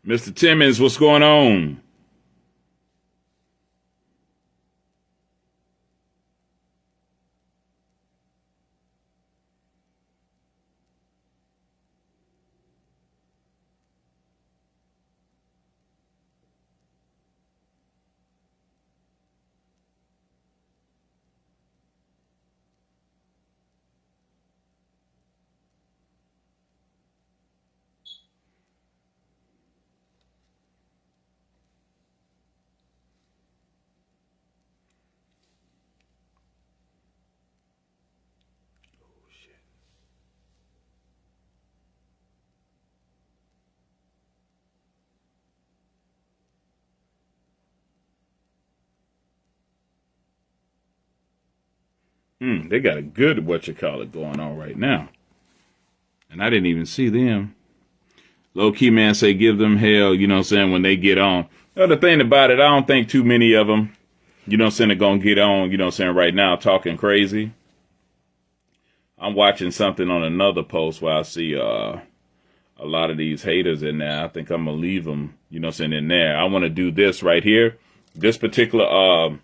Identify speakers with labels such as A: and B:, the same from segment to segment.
A: Mr. Timmons, what's going on? They got a good going on right now. And I didn't even see them. Low key man say give them hell, you know what I'm saying, when they get on. The thing about it, I don't think too many of them, you know what I'm saying, are going to get on, you know what I'm saying, right now talking crazy. I'm watching something on another post where I see a lot of these haters in there. I think I'm going to leave them, you know what I'm saying, in there. I want to do this right here. This particular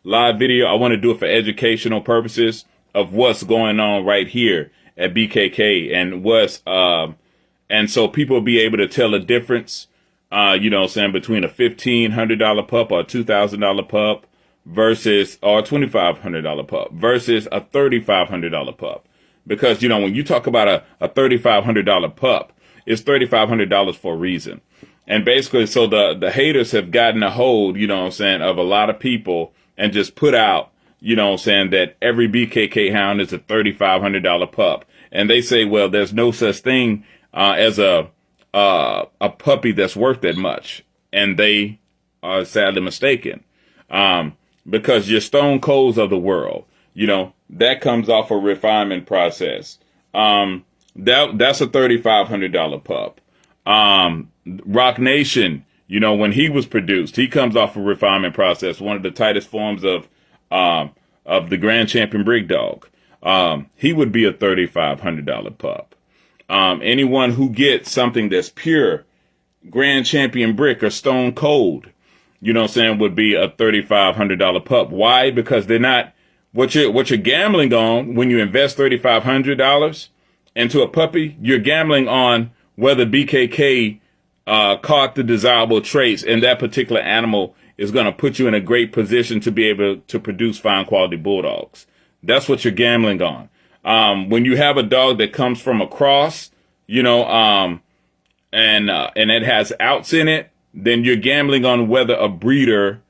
A: live video, I want to do it for educational purposes of what's going on right here at BKK and so people will be able to tell the difference, you know what I'm saying, between a $1,500 pup or a $2,000 pup versus, or a $2,500 pup versus a $3,500 pup. Because, you know, when you talk about a $3,500 pup, it's $3,500 for a reason. And basically, so the haters have gotten a hold, you know what I'm saying, of a lot of people and just put out, you know what I'm saying, that every BKK hound is a $3,500 pup. And they say, well, there's no such thing as a puppy that's worth that much. And they are sadly mistaken. Because your Stone Colds of the world, you know, that comes off a refinement process. That's a $3,500 pup. Rock Nation, you know, when he was produced, he comes off a refinement process, one of the tightest forms of the Grand Champion Brig Dog. He would be a $3,500 pup. Anyone who gets something that's pure Grand Champion Brick or Stone Cold, you know what I'm saying, would be a $3,500 pup. Why? Because they're not, what you're gambling on when you invest $3,500 into a puppy, you're gambling on whether BKK caught the desirable traits and that particular animal is going to put you in a great position to be able to produce fine quality bulldogs. That's what you're gambling on. When you have a dog that comes from a cross, you know, and it has outs in it, then you're gambling on whether a breeder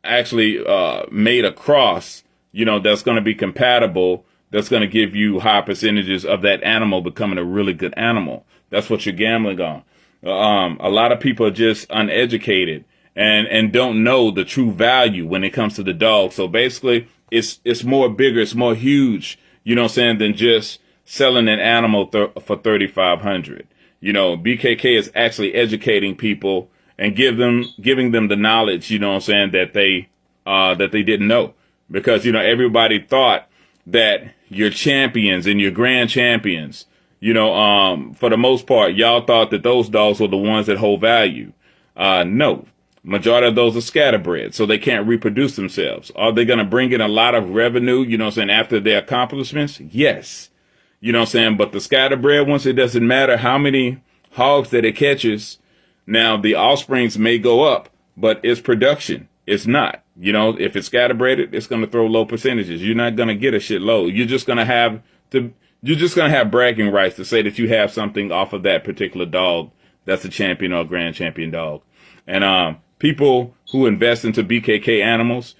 A: actually made a cross, you know, that's going to be compatible, that's going to give you high percentages of that animal becoming a really good animal. That's what you're gambling on. A lot of people are just uneducated and don't know the true value when it comes to the dog. So basically, it's more bigger, it's more huge, you know what I'm saying, than just selling an animal for $3,500. You know, BKK is actually educating people and giving them the knowledge, you know what I'm saying, that they didn't know. Because, you know, everybody thought that your champions and your grand champions, you know, for the most part, y'all thought that those dogs were the ones that hold value. No. Majority of those are scatterbred, so they can't reproduce themselves. Are they going to bring in a lot of revenue, you know what I'm saying, after their accomplishments? Yes. You know what I'm saying? But the scatterbred ones, it doesn't matter how many hogs that it catches. Now, the offsprings may go up, but its production, it's not. You know, if it's scatterbred, it's going to throw low percentages. You're not going to get a shit low. You're just going to have to, you're just going to have bragging rights to say that you have something off of that particular dog that's a champion or a grand champion dog. And people who invest into BKK animals,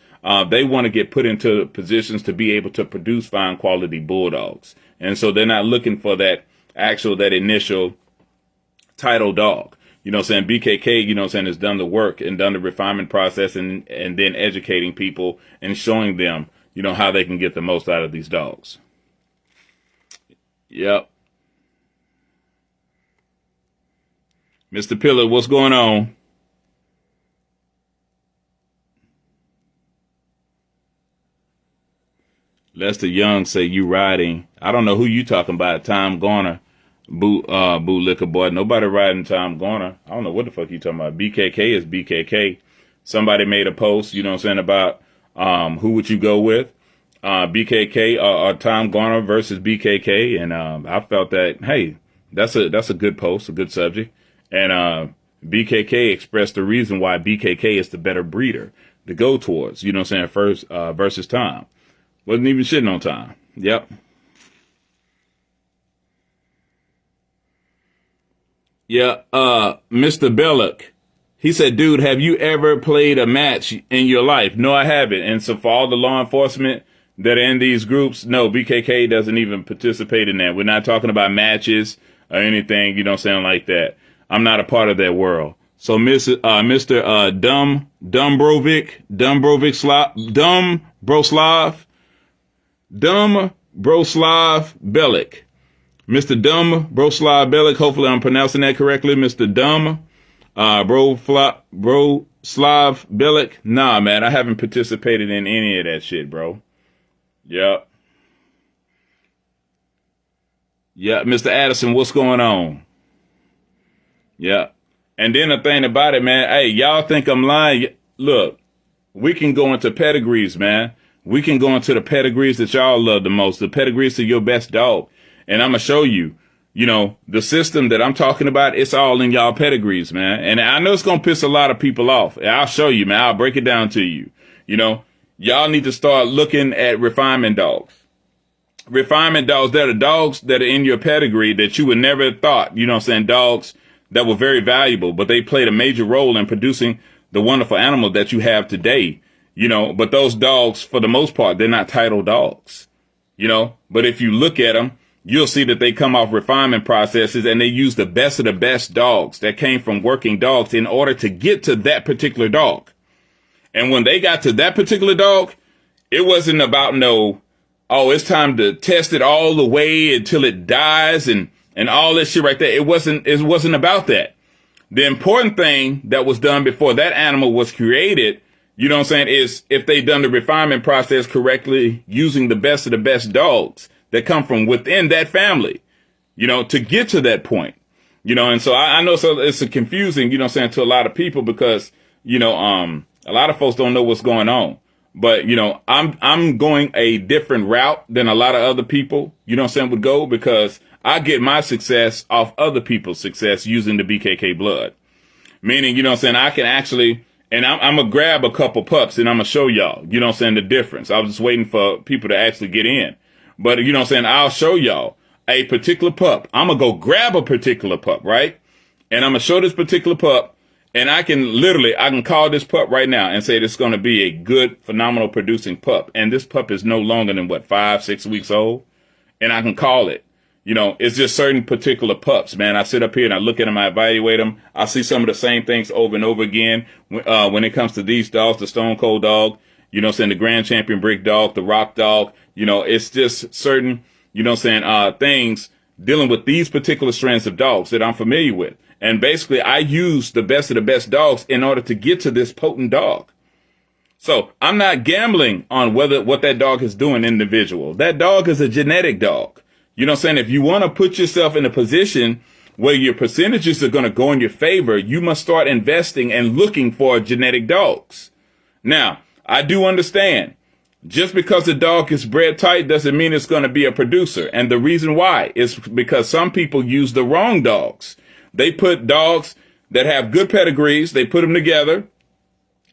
A: they want to get put into positions to be able to produce fine quality bulldogs. And so they're not looking for that initial title dog. You know what I'm saying? BKK, you know what I'm saying, has done the work and done the refinement process and then educating people and showing them, you know, how they can get the most out of these dogs. Yep. Mr. Pillar, what's going on? Lester Young say you riding. I don't know who you talking about. Tom Garner, Boo Liquor Boy. Nobody riding Tom Garner. I don't know what the fuck you talking about. BKK is BKK. Somebody made a post, you know what I'm saying, about who would you go with, BKK or Tom Garner versus BKK, and I felt that, hey, that's a good post, a good subject, and BKK expressed the reason why BKK is the better breeder to go towards, you know what I'm saying, first versus Tom. Wasn't even shitting on Tom. Yep. Yeah, Mr. Belloc, he said, dude, have you ever played a match in your life? No, I haven't. And so for all the law enforcement that are in these groups, no, BKK doesn't even participate in that. We're not talking about matches or anything, you know what I'm saying, like that. I'm not a part of that world. So Mr. Broslav Bellic. Mr. Broslav Bellic, hopefully I'm pronouncing that correctly. Mr. Broslav Bellic. Nah, man, I haven't participated in any of that shit, bro. Yep. Yeah, Mr. Addison, what's going on? Yeah. And then the thing about it, man, hey, y'all think I'm lying? Look, we can go into pedigrees, man. We can go into the pedigrees that y'all love the most, the pedigrees of your best dog. And I'm going to show you, you know, the system that I'm talking about, it's all in y'all pedigrees, man. And I know it's going to piss a lot of people off. I'll show you, man. I'll break it down to you. You know, y'all need to start looking at refinement dogs. Refinement dogs, they're the dogs that are in your pedigree that you would never have thought, you know what I'm saying, dogs that were very valuable, but they played a major role in producing the wonderful animal that you have today. You know, but those dogs, for the most part, they're not title dogs, you know, but if you look at them, you'll see that they come off refinement processes and they use the best of the best dogs that came from working dogs in order to get to that particular dog. And when they got to that particular dog, it wasn't about oh, it's time to test it all the way until it dies and all this shit right there. It wasn't about that. The important thing that was done before that animal was created, you know what I'm saying, is if they done the refinement process correctly using the best of the best dogs that come from within that family, you know, to get to that point, you know. And so I know it's a confusing, you know what I'm saying, to a lot of people because, you know, a lot of folks don't know what's going on. But, you know, I'm going a different route than a lot of other people, you know what I'm saying, would go because I get my success off other people's success using the BKK blood. Meaning, you know what I'm saying, I can actually, and I'm going to grab a couple pups and I'm going to show y'all, you know what I'm saying, the difference. I was just waiting for people to actually get in. But, you know what I'm saying, I'll show y'all a particular pup. I'm going to go grab a particular pup, right? And I'm going to show this particular pup. And I can call this pup right now and say it's going to be a good, phenomenal producing pup. And this pup is no longer than 5-6 weeks old. And I can call it. You know, it's just certain particular pups, man. I sit up here and I look at them, I evaluate them. I see some of the same things over and over again. When it comes to these dogs, the Stone Cold dog, you know what I'm saying, the Grand Champion Brick dog, the Rock dog, you know, it's just certain, you know what I'm saying, things dealing with these particular strands of dogs that I'm familiar with. And basically I use the best of the best dogs in order to get to this potent dog. So I'm not gambling on what that dog is doing individual. That dog is a genetic dog. You know what I'm saying? If you want to put yourself in a position where your percentages are going to go in your favor, you must start investing and looking for genetic dogs. Now, I do understand just because the dog is bred tight doesn't mean it's going to be a producer. And the reason why is because some people use the wrong dogs. They put dogs that have good pedigrees, they put them together,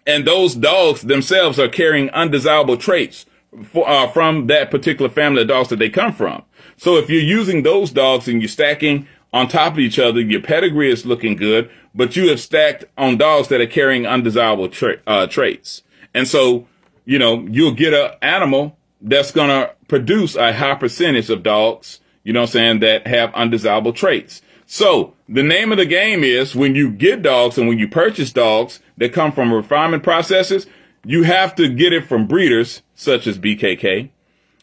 A: and those dogs themselves are carrying undesirable traits from that particular family of dogs that they come from. So if you're using those dogs and you're stacking on top of each other, your pedigree is looking good, but you have stacked on dogs that are carrying undesirable traits. And so, you know, you'll get an animal that's going to produce a high percentage of dogs, you know what I'm saying, that have undesirable traits. So the name of the game is when you get dogs and when you purchase dogs that come from refinement processes, you have to get it from breeders such as BKK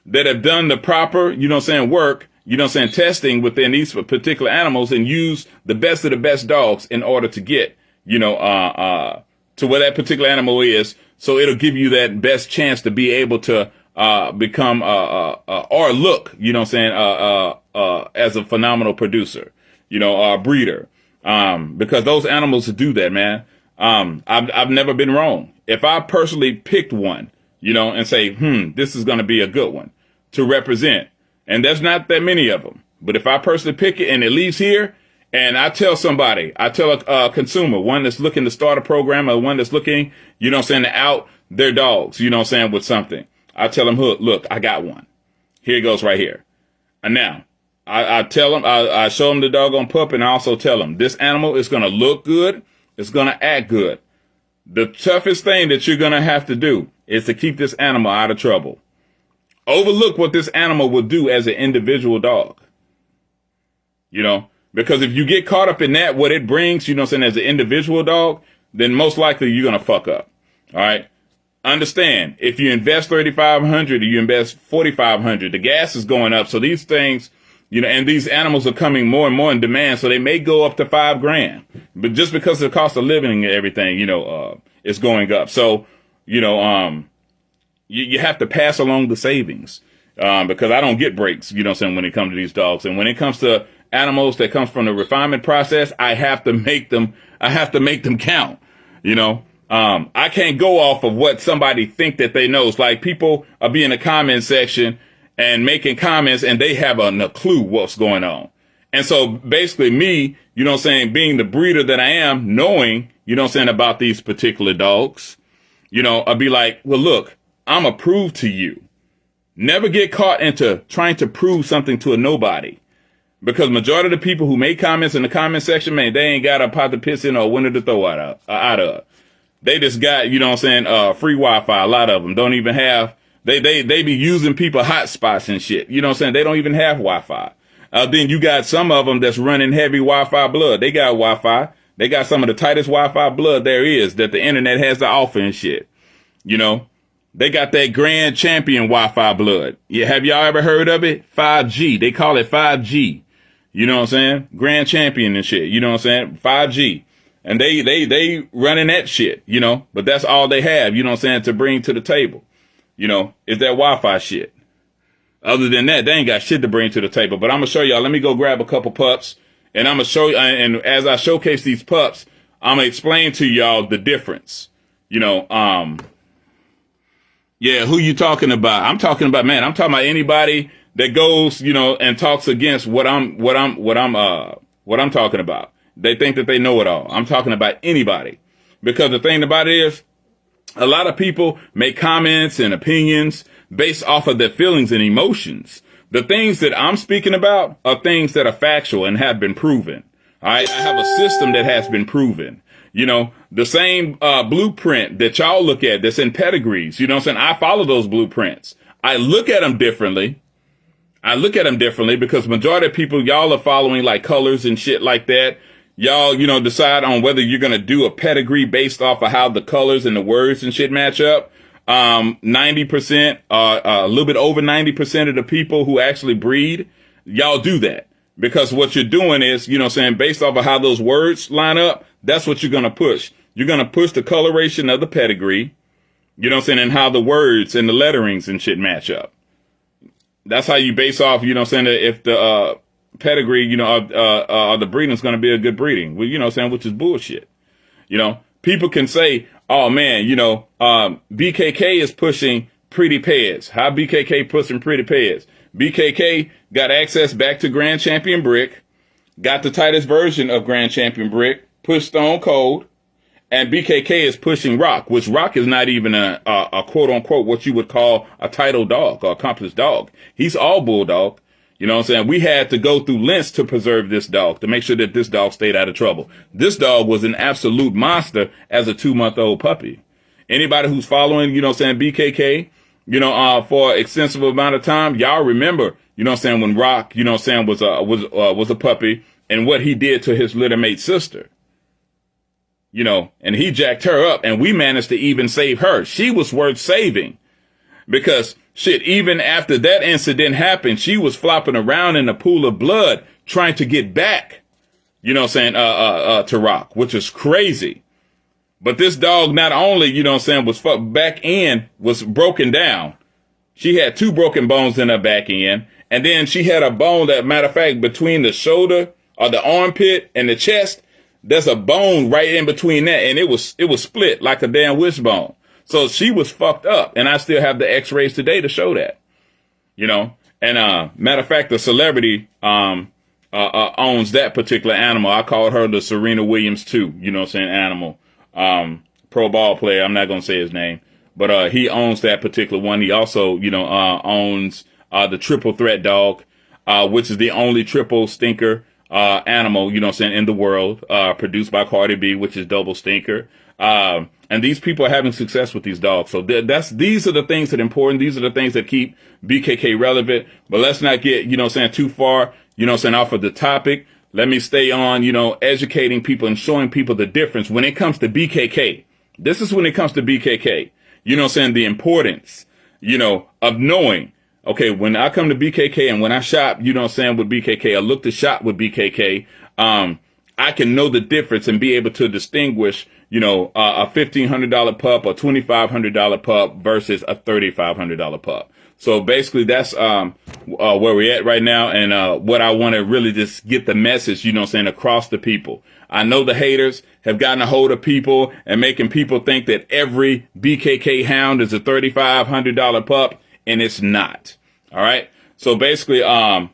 A: that have done the proper, you know what I'm saying, work, you know what I'm saying, testing within these particular animals and use the best of the best dogs in order to get, you know, to where that particular animal is. So it'll give you that best chance to be able to become or look, you know what I'm saying, as a phenomenal producer, you know, breeder. Because those animals do that, man. I've never been wrong. If I personally picked one, you know, and say, this is going to be a good one to represent, and there's not that many of them, but if I personally pick it and it leaves here, and I tell somebody, I tell a consumer, one that's looking to start a program or one that's looking, you know what I'm saying, to out their dogs, you know what I'm saying, with something, I tell them, look, I got one. Here it goes right here. And now I tell them, I show them the doggone pup, and I also tell them this animal is going to look good. It's going to act good. The toughest thing that you're going to have to do is to keep this animal out of trouble. Overlook what this animal will do as an individual dog. You know, because if you get caught up in that, what it brings, you know what I'm saying, as an individual dog, then most likely you're going to fuck up. All right. Understand, if you invest $3,500 or you invest $4,500, the gas is going up. So these things, you know, and these animals are coming more and more in demand. So they may go up to $5,000, but just because of the cost of living and everything, you know, it's going up. So, you know, you have to pass along the savings, because I don't get breaks, you know what I'm saying, when it comes to these dogs. And when it comes to animals that comes from the refinement process, I have to make them count, you know. I can't go off of what somebody think that they know. It's like people are being in the comment section and making comments and they have a clue what's going on. And so basically me, you know what I'm saying, being the breeder that I am, knowing, you know what I'm saying, about these particular dogs, you know, I'll be like, well, look, I'm a prove to you. Never get caught into trying to prove something to a nobody. Because majority of the people who make comments in the comment section, man, they ain't got a pot to piss in or a window to throw out of. They just got, you know what I'm saying, free Wi-Fi. A lot of them don't even have, they be using people hotspots and shit. You know what I'm saying? They don't even have Wi-Fi. Then you got some of them that's running heavy Wi-Fi blood. They got Wi-Fi. They got some of the tightest Wi-Fi blood there is that the internet has to offer and shit. You know, they got that grand champion Wi-Fi blood. Yeah. Have y'all ever heard of it? 5G. They call it 5G. You know what I'm saying? Grand champion and shit. You know what I'm saying? 5G. And they running that shit, you know, but that's all they have, you know what I'm saying, to bring to the table, you know, is that Wi-Fi shit. Other than that, they ain't got shit to bring to the table. But I'm going to show y'all. Let me go grab a couple pups and I'm going to show you. And as I showcase these pups, I'm going to explain to y'all the difference, you know. Yeah, who you talking about? I'm talking about, man, I'm talking about anybody that goes, you know, and talks against what I'm talking about. They think that they know it all. I'm talking about anybody, because the thing about it is a lot of people make comments and opinions based off of their feelings and emotions. The things that I'm speaking about are things that are factual and have been proven. All right. I have a system that has been proven, you know, the same blueprint that y'all look at that's in pedigrees. You know what I'm saying? I follow those blueprints. I look at them differently. Because majority of people, y'all are following like colors and shit like that. Y'all, you know, decide on whether you're going to do a pedigree based off of how the colors and the words and shit match up. 90%, a little bit over 90% of the people who actually breed, y'all do that. Because what you're doing is, you know what I'm saying, based off of how those words line up, that's what you're going to push. You're going to push the coloration of the pedigree, you know what I'm saying, and how the words and the letterings and shit match up. That's how you base off, you know what I'm saying, if the, pedigree, you know, the breeding is going to be a good breeding, well, you know what I'm saying, which is bullshit. You know, people can say, oh man, you know, BKK is pushing pretty pairs. How BKK pushing pretty pairs? BKK got access back to Grand Champion Brick, got the tightest version of Grand Champion Brick, pushed Stone Cold, And BKK is pushing Rock, which Rock is not even a quote unquote what you would call a title dog or accomplished dog. He's all bulldog. You know what I'm saying? We had to go through lengths to preserve this dog, to make sure that this dog stayed out of trouble. This dog was an absolute monster as a 2-month-old puppy. Anybody who's following, you know what I'm saying, BKK, you know, for an extensive amount of time, y'all remember, you know what I'm saying, when Rock, you know what I'm saying, was a puppy and what he did to his littermate sister. You know, and he jacked her up and we managed to even save her. She was worth saving because shit, even after that incident happened, she was flopping around in a pool of blood trying to get back, you know what I'm saying, to Rock, which is crazy. But this dog not only, you know what I'm saying, was back end was broken down. She had 2 broken bones in her back end. And then she had a bone that, matter of fact, between the shoulder or the armpit and the chest, there's a bone right in between that, and it was split like a damn wishbone. So she was fucked up, and I still have the X-rays today to show that. You know, and matter of fact, the celebrity owns that particular animal. I called her the Serena Williams 2. You know what I'm saying? Animal, pro ball player. I'm not gonna say his name, but he owns that particular one. He also, you know, owns the triple threat dog, which is the only triple stinker animal, you know what I'm saying, in the world, produced by Cardi B, which is double stinker. And these people are having success with these dogs. So these are the things that are important. These are the things that keep BKK relevant. But let's not get, you know what I'm saying, too far, you know what I'm saying, off of the topic. Let me stay on, you know, educating people and showing people the difference when it comes to BKK. This is when it comes to BKK. You know what I'm saying, the importance, you know, of knowing. Okay, when I come to BKK and when I shop, you know what I'm saying, with BKK, I look to shop with BKK, I can know the difference and be able to distinguish, you know, a $1,500 pup or $2,500 pup versus a $3,500 pup. So basically that's where we're at right now. And what I want to really just get the message, you know what I'm saying, across the people. I know the haters have gotten a hold of people and making people think that every BKK hound is a $3,500 pup. And it's not. All right. So basically, wait,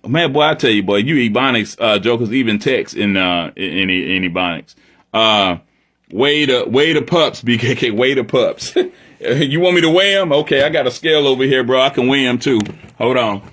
A: man, boy, I tell you, boy, you Ebonics, jokers even text in Ebonics. Weigh the pups, BKK, weigh the pups. You want me to weigh them? Okay. I got a scale over here, bro. I can weigh them too. Hold on.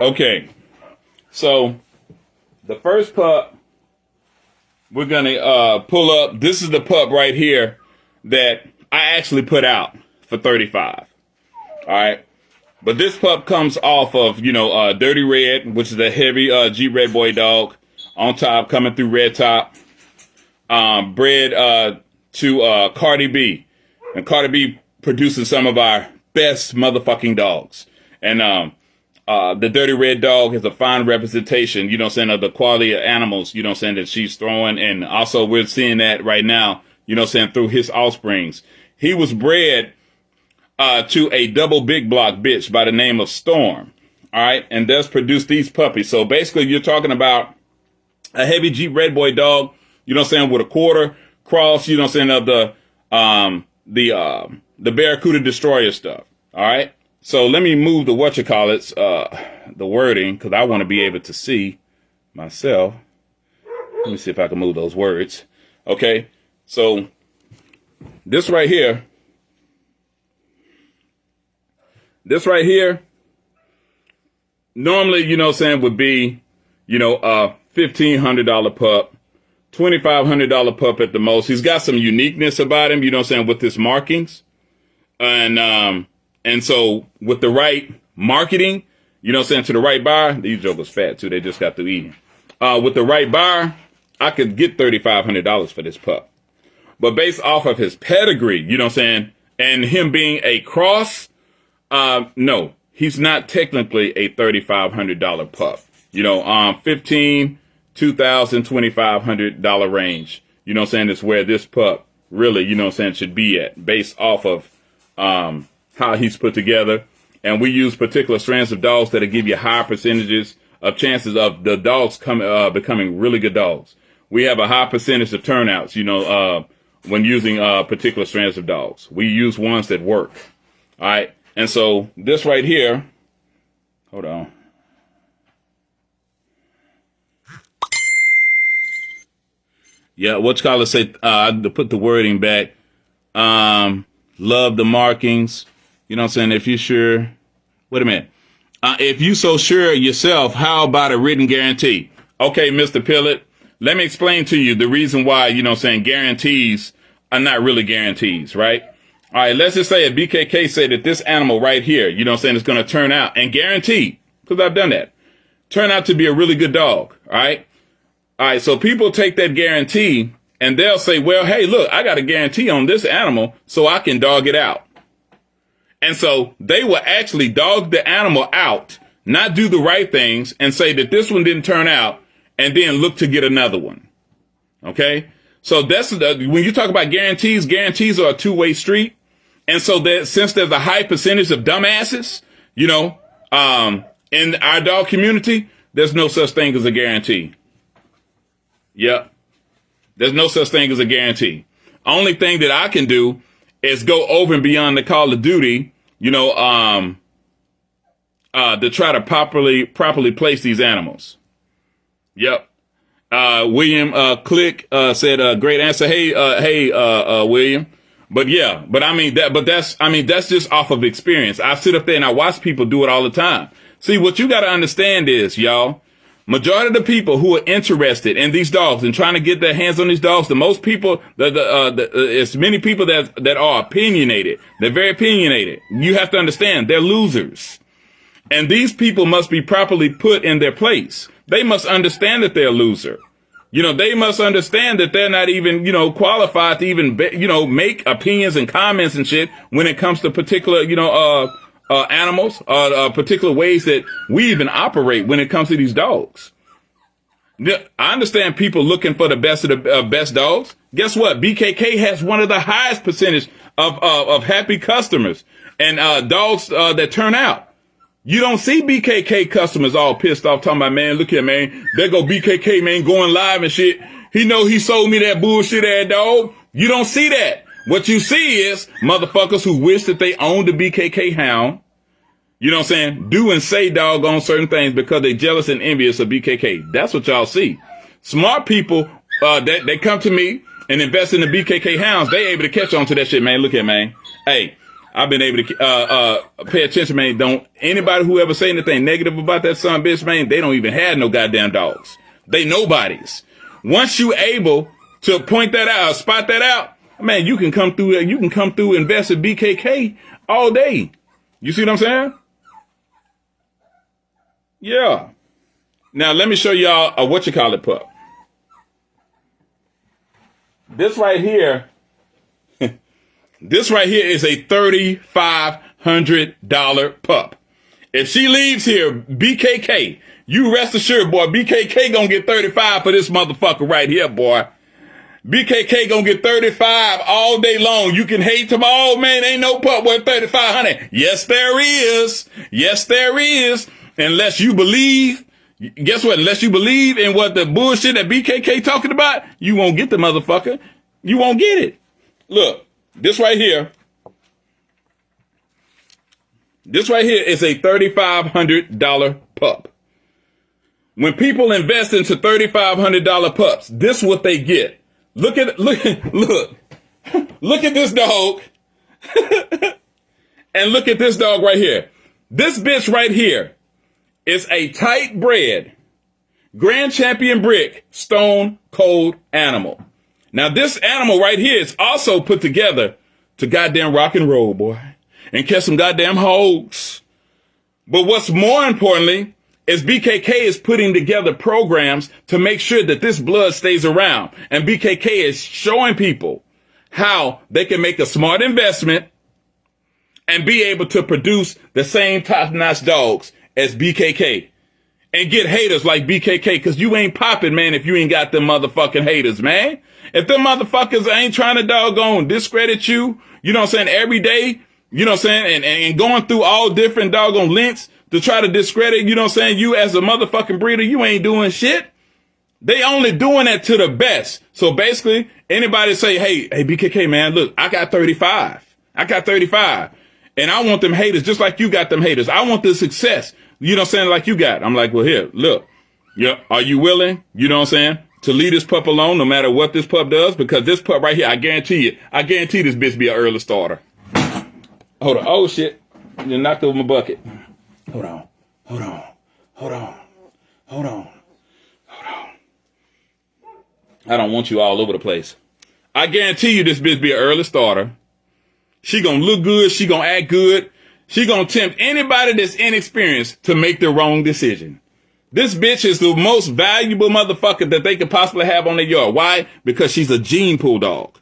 A: Okay, so the first pup we're gonna pull up. This is the pup right here that I actually put out for $35. All right, but this pup comes off of, you know, Dirty Red, which is a heavy G Red Boy dog on top, coming through Red Top, bred to Cardi B, and Cardi B producing some of our best motherfucking dogs, and the Dirty Red dog is a fine representation, you know what I'm saying, of the quality of animals, you know what I'm saying, that she's throwing. And also we're seeing that right now, you know what I'm saying, through his offsprings. He was bred to a double big block bitch by the name of Storm. All right. And does produce these puppies. So basically you're talking about a heavy Jeep Red Boy dog, you know what I'm saying, with a quarter cross, you know what I'm saying, of the Barracuda Destroyer stuff. All right. So let me move the the wording, because I want to be able to see myself. Let me see if I can move those words. Okay, so this right here This right here, normally, you know what I'm saying, would be, you know, a $1,500 pup, $2,500 pup at the most. He's got some uniqueness about him, you know what I'm saying, with his markings. And so with the right marketing, you know what I'm saying, to the right buyer, these jokers fat too. They just got through eating. With the right buyer, I could get $3,500 for this pup. But based off of his pedigree, you know what I'm saying, and him being a cross, no, he's not technically a $3,500 pup. You know, $15,000, $2,000, $2,500 range. You know what I'm saying, is where this pup really, you know what I'm saying, should be at, based off of how he's put together. And we use particular strands of dogs that'll give you high percentages of chances of the dogs becoming really good dogs. We have a high percentage of turnouts, you know, when using particular strands of dogs. We use ones that work. All right. And so this right here, hold on. Yeah, what you call it, say, to put the wording back, love the markings. You know what I'm saying? If you're sure, wait a minute. If you so sure yourself, how about a written guarantee? Okay, Mr. Pillett, let me explain to you the reason why, you know what I'm saying, guarantees are not really guarantees, right? All right, let's just say if BKK said that this animal right here, you know what I'm saying, is going to turn out, and guarantee, because I've done that, turn out to be a really good dog, all right? All right, so people take that guarantee and they'll say, well, hey, look, I got a guarantee on this animal so I can dog it out. And so they will actually dog the animal out, not do the right things, and say that this one didn't turn out, and then look to get another one. Okay? So that's when you talk about guarantees, guarantees are a two-way street. And so that since there's a high percentage of dumbasses, you know, in our dog community, there's no such thing as a guarantee. Yep. There's no such thing as a guarantee. Only thing that I can do is go over and beyond the call of duty, you know, to try to properly place these animals. Yep. William Click said, great answer. Hey, William. But yeah, that's just off of experience. I sit up there and I watch people do it all the time. See, what you got to understand is, y'all, majority of the people who are interested in these dogs and trying to get their hands on these dogs, the most people, it's many people that are opinionated. They're very opinionated. You have to understand, they're losers. And these people must be properly put in their place. They must understand that they're a loser. You know, they must understand that they're not even, you know, qualified to even, you know, make opinions and comments and shit when it comes to particular, you know, animals, particular ways that we even operate when it comes to these dogs. I understand people looking for the best of the best dogs. Guess what? BKK has one of the highest percentage of happy customers and dogs that turn out. You don't see BKK customers all pissed off talking about, man, look here, man, there go BKK, man, going live and shit. He know he sold me that bullshit ass dog. You don't see that. What you see is motherfuckers who wish that they owned the BKK hound, you know what I'm saying, do and say doggone certain things because they jealous and envious of BKK. That's what y'all see. Smart people, they come to me and invest in the BKK hounds. They able to catch on to that shit, man. Look here, man. Hey, I've been able to pay attention, man. Don't anybody who ever say anything negative about that son bitch, man, they don't even have no goddamn dogs. They nobodies. Once you able to point that out, spot that out, man, you can come through invest in BKK all day. You see what I'm saying? Yeah. Now let me show y'all a pup. This right here. This right here is a $3,500 pup. If she leaves here, BKK, you rest assured, boy, BKK gonna get 35 for this motherfucker right here, boy. BKK gonna get 35 all day long. You can hate tomorrow, man. Ain't no pup worth 3,500. Yes, there is. Yes, there is. Unless you believe, guess what? Unless you believe in what the bullshit that BKK talking about, you won't get the motherfucker. You won't get it. Look. This right here is a $3,500 pup. When people invest into $3,500 pups, this is what they get. Look at this dog. And look at this dog right here. This bitch right here is a tight bred, grand champion brick, stone cold animal. Now this animal right here is also put together to goddamn rock and roll, boy, and catch some goddamn hoes. But what's more importantly is BKK is putting together programs to make sure that this blood stays around. And BKK is showing people how they can make a smart investment and be able to produce the same top-notch dogs as BKK. And get haters like BKK, because you ain't popping, man, if you ain't got them motherfucking haters, man. If them motherfuckers ain't trying to doggone discredit you, you know what I'm saying, every day, you know what I'm saying, and going through all different doggone links to try to discredit, you know what I'm saying, you as a motherfucking breeder, you ain't doing shit. They only doing that to the best. So basically, anybody say, hey, BKK, man, look, I got 35. And I want them haters just like you got them haters. I want the success, you know what I'm saying, like you got. I'm like, well, here, look, yeah, are you willing, you know what I'm saying, to leave this pup alone no matter what this pup does? Because this pup right here, I guarantee this bitch be an early starter. Hold on. Oh, shit. You knocked over my bucket. Hold on. I don't want you all over the place. I guarantee you this bitch be an early starter. She gonna look good. She gonna act good. She gonna tempt anybody that's inexperienced to make the wrong decision. This bitch is the most valuable motherfucker that they could possibly have on their yard. Why? Because she's a gene pool dog.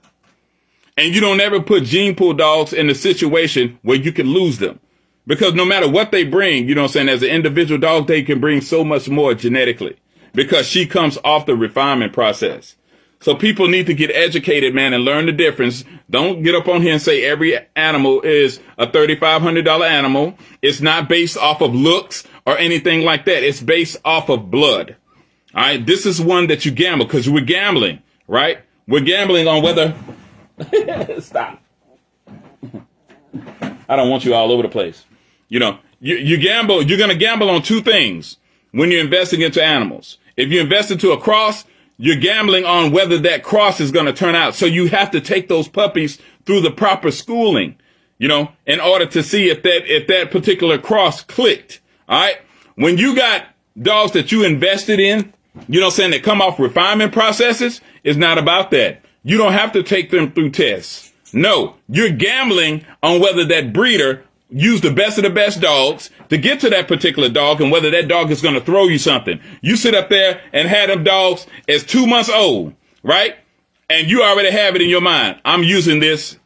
A: And you don't ever put gene pool dogs in a situation where you can lose them. Because no matter what they bring, you know what I'm saying, as an individual dog, they can bring so much more genetically. Because she comes off the refinement process. So people need to get educated, man, and learn the difference. Don't get up on here and say every animal is a $3,500 animal. It's not based off of looks or anything like that. It's based off of blood. All right. This is one that you gamble because we're gambling, right? We're gambling on whether. Stop. I don't want you all over the place. You know, you gamble. You're going to gamble on two things when you're investing into animals. If you invest into a cross, you're gambling on whether that cross is going to turn out. So you have to take those puppies through the proper schooling, you know, in order to see if that particular cross clicked. All right. When you got dogs that you invested in, you know what I'm saying, that come off refinement processes, it's not about that. You don't have to take them through tests. No, you're gambling on whether that breeder used the best of the best dogs to get to that particular dog and whether that dog is going to throw you something. You sit up there and had them dogs as 2 months old, right? And you already have it in your mind. I'm using this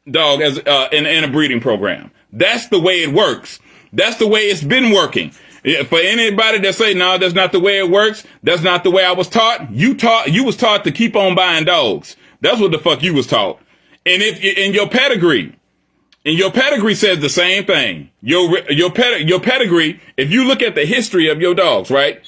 A: dog as in a breeding program. That's the way it works. That's the way it's been working. For anybody that say, no, that's not the way it works. That's not the way I was taught. You was taught to keep on buying dogs. That's what the fuck you was taught. And if in your pedigree, says the same thing. Your pedigree, if you look at the history of your dogs, right?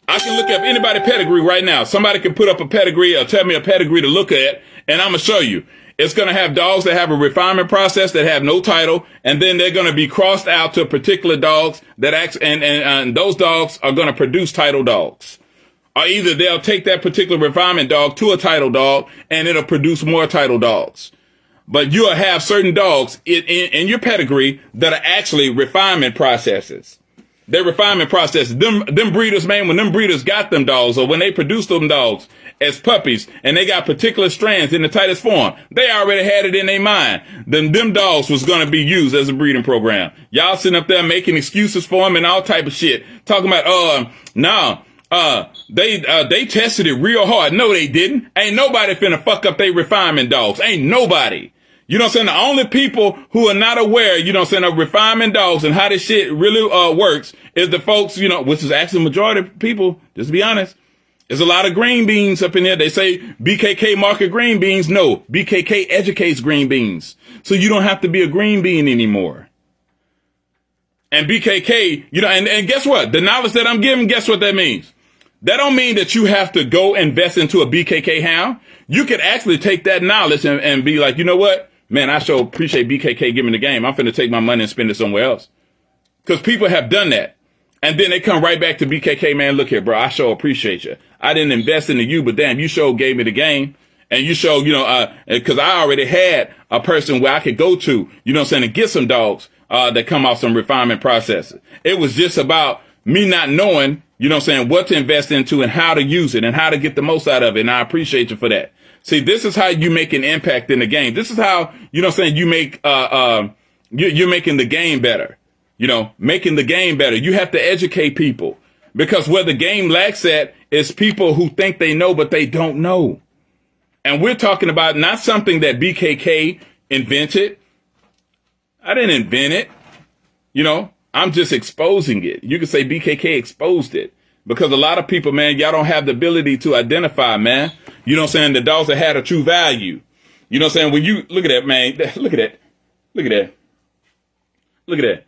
A: I can look up anybody's pedigree right now. Somebody can put up a pedigree or tell me a pedigree to look at, and I'm going to show you. It's going to have dogs that have a refinement process that have no title, and then they're going to be crossed out to particular dogs that and those dogs are going to produce title dogs. Or either they'll take that particular refinement dog to a title dog, and it'll produce more title dogs. But you'll have certain dogs in your pedigree that are actually refinement processes. They're refinement processes. Them breeders, man, when them breeders got them dogs or when they produced them dogs as puppies and they got particular strands in the tightest form, they already had it in their mind. Them dogs was going to be used as a breeding program. Y'all sitting up there making excuses for them and all type of shit. Talking about, they tested it real hard. No, they didn't. Ain't nobody finna fuck up they refinement dogs. Ain't nobody. You know what I'm saying? The only people who are not aware, you know what I'm saying, of refinement dogs and how this shit really works is the folks, you know, which is actually the majority of people, just to be honest. There's a lot of green beans up in here. They say BKK market green beans. No, BKK educates green beans. So you don't have to be a green bean anymore. And BKK, you know, and guess what? The knowledge that I'm giving, guess what that means? That don't mean that you have to go invest into a BKK hound. You can actually take that knowledge and be like, you know what? Man, I sure appreciate BKK giving me the game. I'm finna take my money and spend it somewhere else. Because people have done that. And then they come right back to BKK, man, look here, bro, I sure appreciate you. I didn't invest into you, but damn, you sure gave me the game. And you sure, you know, because I already had a person where I could go to, you know what I'm saying, and get some dogs that come off some refinement processes. It was just about me not knowing, you know what I'm saying, what to invest into and how to use it and how to get the most out of it. And I appreciate you for that. See, this is how you make an impact in the game. This is how, you know what I'm saying, you make, you're making the game better. You know, making the game better. You have to educate people, because where the game lacks at is people who think they know, but they don't know. And we're talking about not something that BKK invented. I didn't invent it. You know, I'm just exposing it. You could say BKK exposed it, because a lot of people, man, y'all don't have the ability to identify, man. You know what I'm saying? The dogs that had a true value. You know what I'm saying? When you look at that, man, look at that. Look at that. Look at that.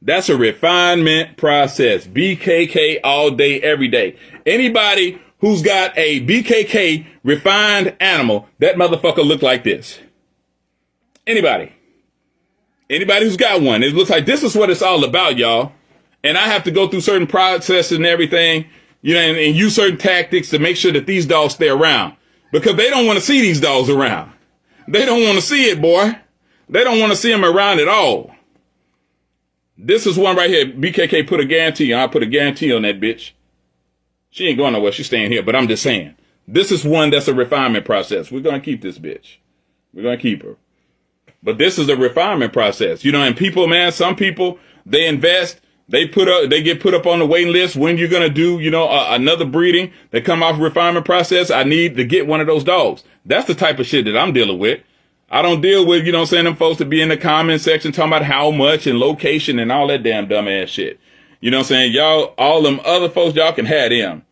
A: That's a refinement process. BKK all day, every day. Anybody who's got a BKK refined animal, that motherfucker look like this. Anybody who's got one, it looks like this is what it's all about, y'all. And I have to go through certain processes and everything, you know, and use certain tactics to make sure that these dogs stay around, because they don't want to see these dogs around. They don't want to see it, boy. They don't want to see them around at all. This is one right here. BKK put a guarantee on. I put a guarantee on that bitch. She ain't going nowhere. She's staying here. But I'm just saying, this is one that's a refinement process. We're going to keep this bitch. We're going to keep her. But this is a refinement process. You know, and people, man, some people, they invest, they get put up on the waiting list. When you're going to do, you know, another breeding that come off refinement process, I need to get one of those dogs. That's the type of shit that I'm dealing with. I don't deal with, you know what I'm saying, them folks to be in the comment section talking about how much and location and all that damn dumbass shit. You know what I'm saying? Y'all, all them other folks, y'all can have them.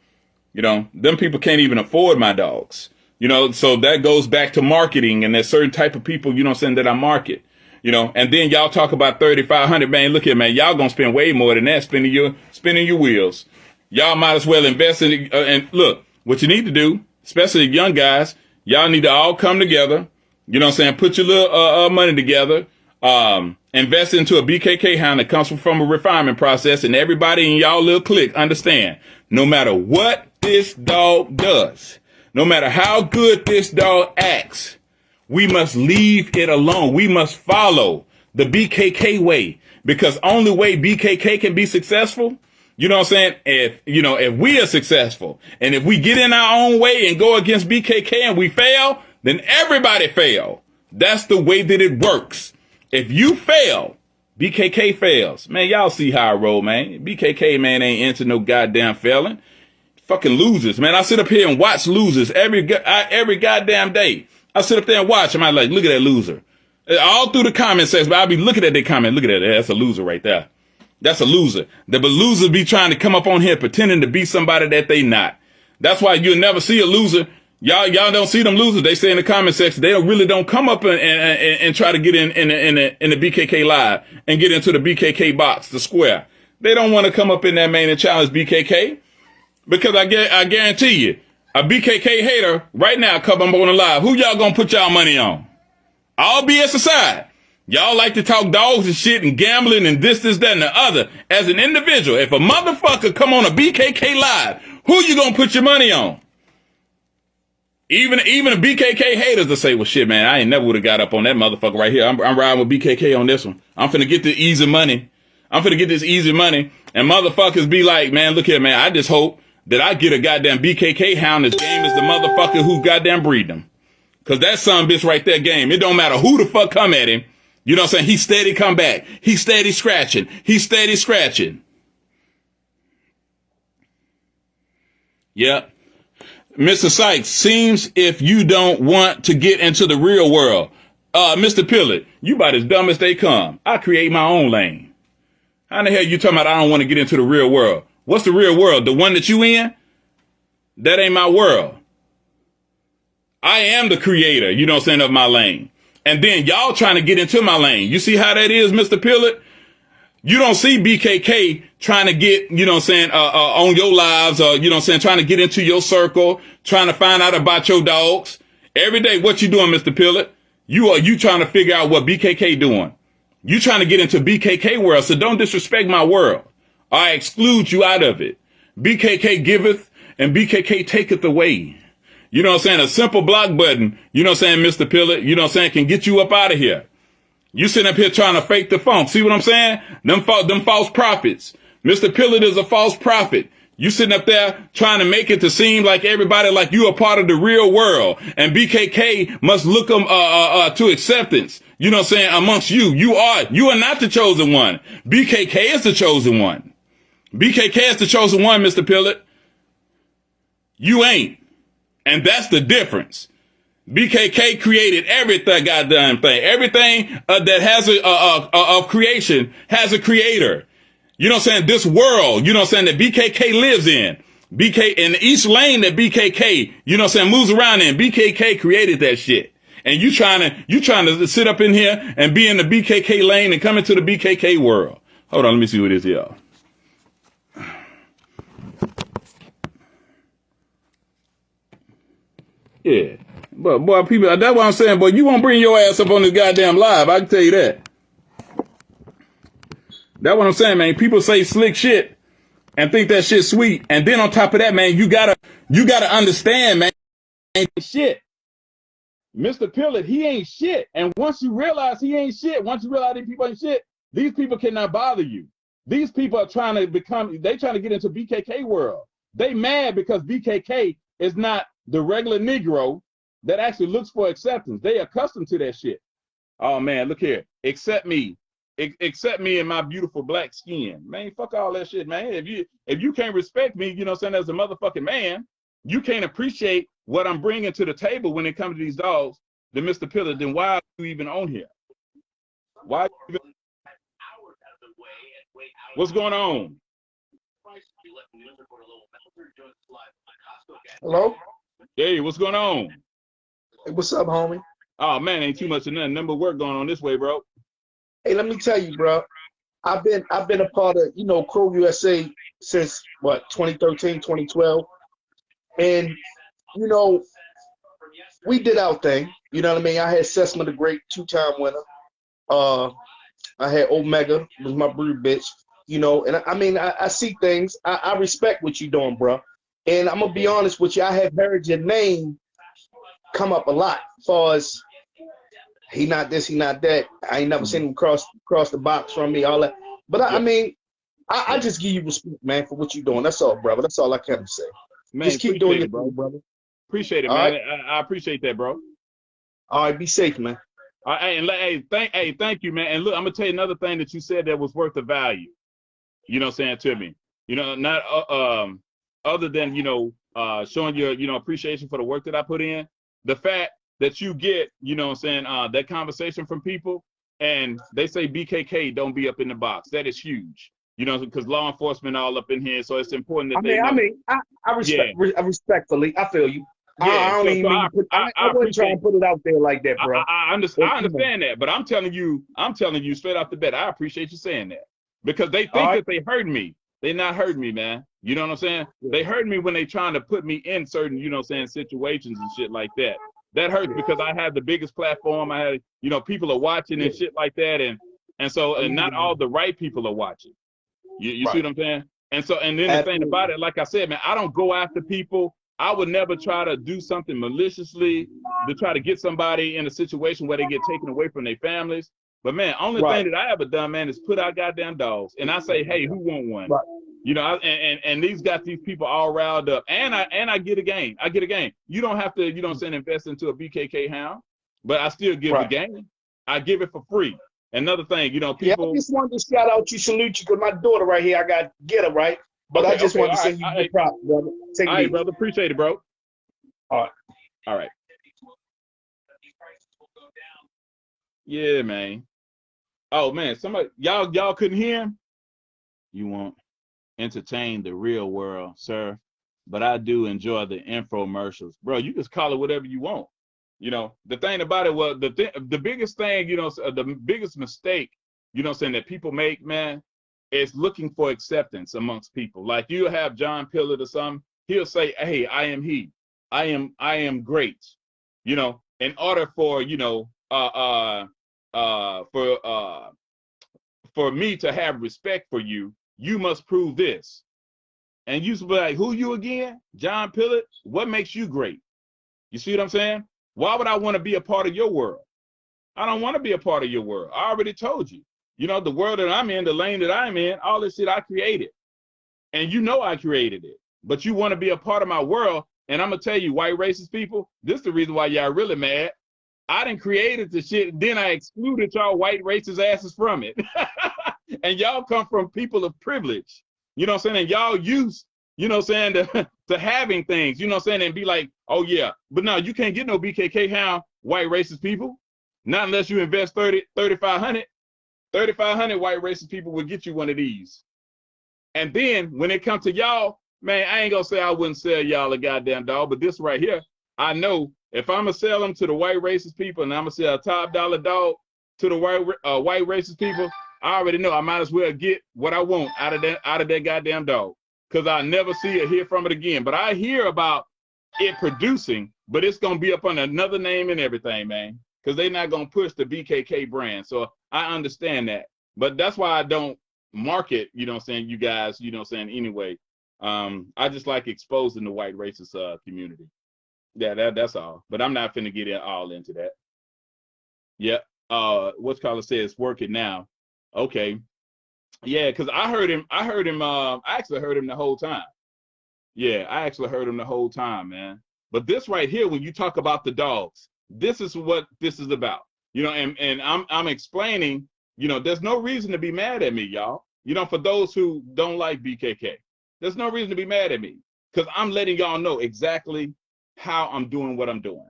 A: You know, them people can't even afford my dogs. You know, so that goes back to marketing, and there's certain type of people, you know what I'm saying, that I market. You know, and then y'all talk about 3,500, man. Look here, man, y'all gonna spend way more than that spinning your wheels. Y'all might as well invest in it. And look, what you need to do, especially young guys, y'all need to all come together. You know what I'm saying? Put your little money together. Invest into a BKK hound that comes from a refinement process, and everybody in y'all little clique understand, no matter what this dog does, no matter how good this dog acts, we must leave it alone. We must follow the BKK way, because only way BKK can be successful, you know what I'm saying, if we are successful, and if we get in our own way and go against BKK and we fail, then everybody fail. That's the way that it works. If you fail, BKK fails. Man, y'all see how I roll, man. BKK, man, ain't into no goddamn failing. Fucking losers, man. I sit up here and watch losers every goddamn day. I sit up there and watch them. I like, look at that loser. All through the comment section, but I'll be looking at their comment. Look at that. That's a loser right there. That's a loser. The losers be trying to come up on here pretending to be somebody that they not. That's why you'll never see a loser. Y'all don't see them losers. They stay in the comment section. They really don't come up and try to get in the BKK live and get into the BKK box, the square. They don't want to come up in that main and challenge BKK, because I guarantee you, a BKK hater right now come up on the live. Who y'all gonna put y'all money on? All BS aside, y'all like to talk dogs and shit and gambling and this, that, and the other. As an individual, if a motherfucker come on a BKK live, who you gonna put your money on? Even a BKK haters to say, well, shit, man, I ain't never would have got up on that motherfucker right here. I'm riding with BKK on this one. I'm finna get the easy money. I'm finna get this easy money. And motherfuckers be like, man, look here, man, I just hope that I get a goddamn BKK hound as game as the motherfucker who goddamn breed them. Cause that son bitch right there game. It don't matter who the fuck come at him. You know what I'm saying? He steady come back. He steady scratching. He steady scratching. Yep. Mr. Sykes, seems if you don't want to get into the real world. Mr. Pillett, you about as dumb as they come. I create my own lane. How in the hell you talking about I don't want to get into the real world? What's the real world? The one that you in? That ain't my world. I am the creator, you know what I'm saying, of my lane. And then y'all trying to get into my lane. You see how that is, Mr. Pillett? You don't see BKK trying to get, you know what I'm saying, on your lives, or, you know what I'm saying, trying to get into your circle, trying to find out about your dogs. Every day, what you doing, Mr. Pillett? You trying to figure out what BKK doing. You trying to get into BKK world, so don't disrespect my world. I exclude you out of it. BKK giveth and BKK taketh away. You know what I'm saying? A simple block button, you know what I'm saying, Mr. Pillett, you know what I'm saying, can get you up out of here. You sitting up here trying to fake the funk. See what I'm saying? Them false prophets. Mr. Pillard is a false prophet. You sitting up there trying to make it to seem like everybody like you are part of the real world, and BKK must look them to acceptance. You know what I'm saying? Amongst you, you are not the chosen one. BKK is the chosen one. BKK is the chosen one, Mr. Pillard. You ain't, and that's the difference. BKK created everything, goddamn thing. Everything that has of creation has a creator. You know what I'm saying? This world, you know what I'm saying, that BKK lives in. In each lane that BKK, you know what I'm saying, moves around in. BKK created that shit. And you trying to sit up in here and be in the BKK lane and come into the BKK world. Hold on, let me see what it is, y'all. Yeah. But boy, people, that's what I'm saying, boy, you won't bring your ass up on this goddamn live. I can tell you that. That's what I'm saying, man. People say slick shit and think that shit's sweet. And then on top of that, man, you gotta understand, man, ain't shit. Mr. Pillard, he ain't shit. And once you realize he ain't shit, once you realize these people ain't shit, these people cannot bother you. These people are trying to get into BKK world. They mad because BKK is not the regular Negro that actually looks for acceptance. They accustomed to that shit. Oh man, look here. Accept me in my beautiful black skin. Man, fuck all that shit, man. If you can't respect me, you know what I'm saying, as a motherfucking man, you can't appreciate what I'm bringing to the table when it comes to these dogs, then Mr. Pillard, then why are you even on here? Why? What's going on?
B: Hello?
A: Hey, what's going on?
B: Hey, what's up, homie?
A: Oh man, ain't too much of nothing. Number work going on this way, bro.
B: Hey, let me tell you, bro. I've been a part of, Crow USA since what, 2013, 2012. And, we did our thing. You know what I mean? I had Sesma the Great, 2-time winner. I had Omega, was my brood bitch. And I see things. I respect what you're doing, bro. And I'm gonna be honest with you, I have heard your name come up a lot as far as he not this, he not that. I ain't never seen him cross the box from me, all that. But I just give you respect, man, for what you're doing. That's all, brother. That's all I can say.
A: Man,
B: just keep doing your
A: bro.
B: thing, brother.
A: Appreciate it,
B: all
A: man.
B: Right?
A: I appreciate that, bro.
B: All right, be safe, man.
A: Thank you, man. And look, I'm gonna tell you another thing that you said that was worth the value. You know what I'm saying, to me. Not other than, showing your, appreciation for the work that I put in. The fact that you get, you know what I'm saying, that conversation from people and they say BKK don't be up in the box. That is huge. Because law enforcement all up in here, so it's important that
B: I respectfully, I feel you.
A: Yeah,
B: I wouldn't try and put it out there like that, bro.
A: I understand that, but I'm telling you straight off the bat, I appreciate you saying that. Because they think that they heard me. They not heard me, man. You know what I'm saying? Yeah. They heard me when they trying to put me in certain, situations and shit like that. That hurts because I have the biggest platform. I had, people are watching and shit like that. And not all the right people are watching. You see what I'm saying? And then the thing about it, like I said, man, I don't go after people. I would never try to do something maliciously to try to get somebody in a situation where they get taken away from their families. But man, only thing that I ever done, man, is put out goddamn dogs. And I say, hey, who want one? Right. And these got these people all riled up. And I get a game. You don't have to, invest into a BKK hound, but I still give the game. I give it for free. Another thing, people. Yeah,
B: I just wanted to shout out you, salute you, because my daughter right here, I got to get her, right? But I just wanted to send you the props, brother. Take
A: all right, brother. Appreciate it, bro.
B: All
A: right. Yeah, man. Oh man, somebody y'all couldn't hear him? You won't entertain the real world, sir. But I do enjoy the infomercials. Bro, you just call it whatever you want. The thing about it was the biggest thing, the biggest mistake, that people make, man, is looking for acceptance amongst people. Like you have John Pillard or something, he'll say, hey, I am he. I am great. In order for, for me to have respect for you, you must prove this. And you be like, who you again? John Pillard? What makes you great? You see what I'm saying? Why would I want to be a part of your world? I don't want to be a part of your world. I already told you. You know, the world that I'm in, the lane that I'm in, all this shit I created. And you know I created it. But you want to be a part of my world. And I'm going to tell you, white racist people, this is the reason why y'all really mad. I done created the shit, then I excluded y'all white racist asses from it. And y'all come from people of privilege. You know what I'm saying? And y'all used, you know what I'm saying, to having things, you know what I'm saying, and be like, oh yeah. But no, you can't get no BKK hound, white racist people. Not unless you invest 3,500. 3,500 white racist people will get you one of these. And then when it comes to y'all, man, I ain't gonna say I wouldn't sell y'all a goddamn dog, but this right here, I know if I'm gonna sell them to the white racist people and I'm gonna sell a top dollar dog to the white racist people, I already know I might as well get what I want out of that goddamn dog, because I never see or hear from it again. But I hear about it producing, but it's gonna be up on another name and everything, man, because they're not gonna push the BKK brand. So I understand that, but that's why I don't market, you know what I'm saying, you guys, you know what I'm saying, anyway. I just like exposing the white racist community. Yeah, that's all. But I'm not finna get all into that. Yeah. What's called says working now. Okay. Yeah, because I heard him. I actually heard him the whole time. Yeah, I actually heard him the whole time, man. But this right here, when you talk about the dogs, this is what this is about. You know, and I'm explaining, you know, there's no reason to be mad at me, y'all. You know, for those who don't like BKK, there's no reason to be mad at me, because I'm letting y'all know exactly how I'm doing what I'm doing.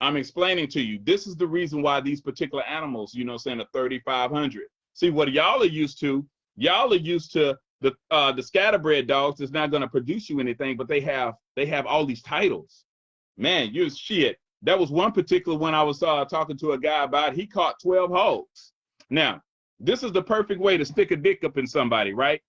A: I'm explaining to you, this is the reason why these particular animals, you know, saying a 3,500. See, what y'all are used to the scatterbred dogs is not going to produce you anything, but they have all these titles. Man, you shit. That was one particular one I was talking to a guy about. He caught 12 hogs. Now, this is the perfect way to stick a dick up in somebody, right?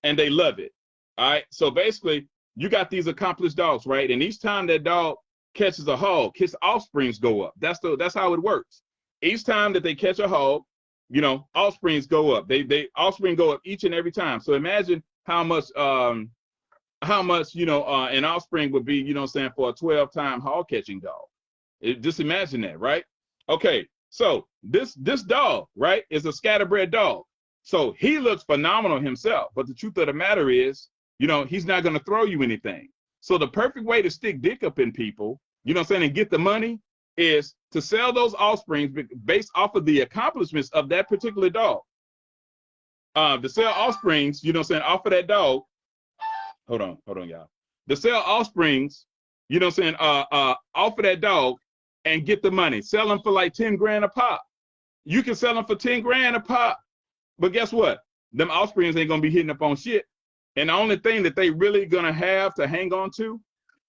A: And they love it. All right. So basically, you got these accomplished dogs, right? And each time that dog catches a hog, his offsprings go up. That's how it works. Each time that they catch a hog, you know, offsprings go up. They offspring go up each and every time. So imagine how much you know an offspring would be, you know what I'm saying, for a 12-time hog catching dog. Just imagine that, right? Okay, so this dog, right, is a scatterbred dog. So he looks phenomenal himself, but the truth of the matter is, you know, he's not going to throw you anything. So the perfect way to stick dick up in people, you know what I'm saying, and get the money is to sell those offsprings based off of the accomplishments of that particular dog. To sell offsprings, you know what I'm saying, off of that dog. Hold on, y'all. To sell offsprings, you know what I'm saying, off of that dog and get the money. Sell them for like 10 grand a pop. You can sell them for 10 grand a pop. But guess what? Them offsprings ain't gonna be hitting up on shit. And the only thing that they really gonna have to hang on to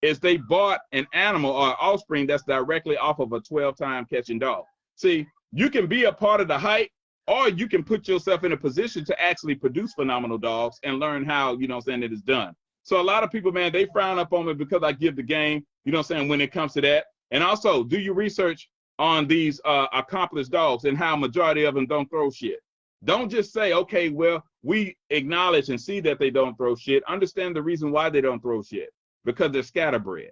A: is they bought an animal or offspring that's directly off of a 12-time catching dog. See, you can be a part of the hype, or you can put yourself in a position to actually produce phenomenal dogs and learn how, you know what I'm saying, it is done. So a lot of people, man, they frown up on me because I give the game, you know what I'm saying, when it comes to that. And also, do your research on these accomplished dogs and how majority of them don't throw shit. Don't just say, okay, well, we acknowledge and see that they don't throw shit. Understand the reason why they don't throw shit. Because they're scatterbred,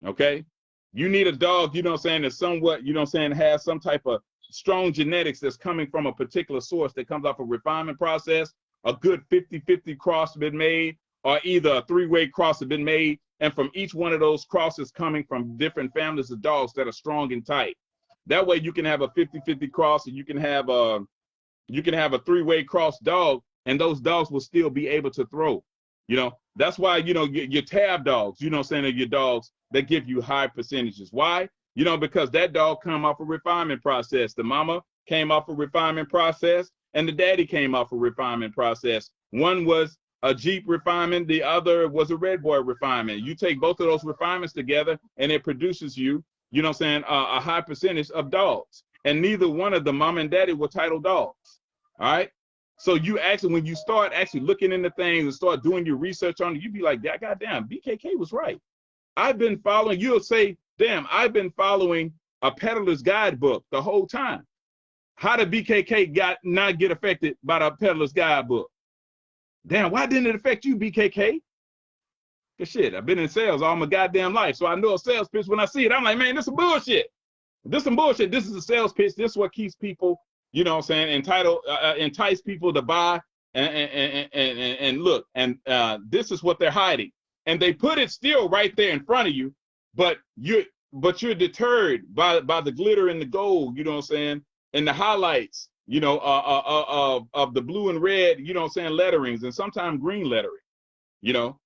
A: okay? You need a dog, you know what I'm saying, that's somewhat, you know what I'm saying, has some type of strong genetics that's coming from a particular source that comes off a refinement process, a good 50-50 cross has been made, or either a 3-way cross has been made, and from each one of those crosses coming from different families of dogs that are strong and tight. That way you can have a 50-50 cross, and you can have a 3-way cross dog, and those dogs will still be able to throw. You know, that's why, you know, your tab dogs, you know what I'm saying, are your dogs that give you high percentages. Why? You know, because that dog come off a refinement process. The mama came off a refinement process, and the daddy came off a refinement process. One was a Jeep refinement, the other was a Red Boy refinement. You take both of those refinements together, and it produces you, you know what I'm saying, a high percentage of dogs. And neither one of the mom and daddy were title dogs. All right. So you actually, when you start actually looking into things and start doing your research on it, you be like, that goddamn, BKK was right. I've been following, you'll say, damn, I've been following a peddler's guidebook the whole time. How did BKK not get affected by the peddler's guidebook? Damn, why didn't it affect you, BKK? Cause shit, I've been in sales all my goddamn life. So I know a sales pitch when I see it. I'm like, man, this is bullshit. This is some bullshit. This is a sales pitch. This is what keeps people, you know what I'm saying, entice people to buy and look. And this is what they're hiding. And they put it still right there in front of you, but you're deterred by the glitter and the gold, you know what I'm saying, and the highlights, you know, of the blue and red, you know what I'm saying, letterings, and sometimes green lettering. You know,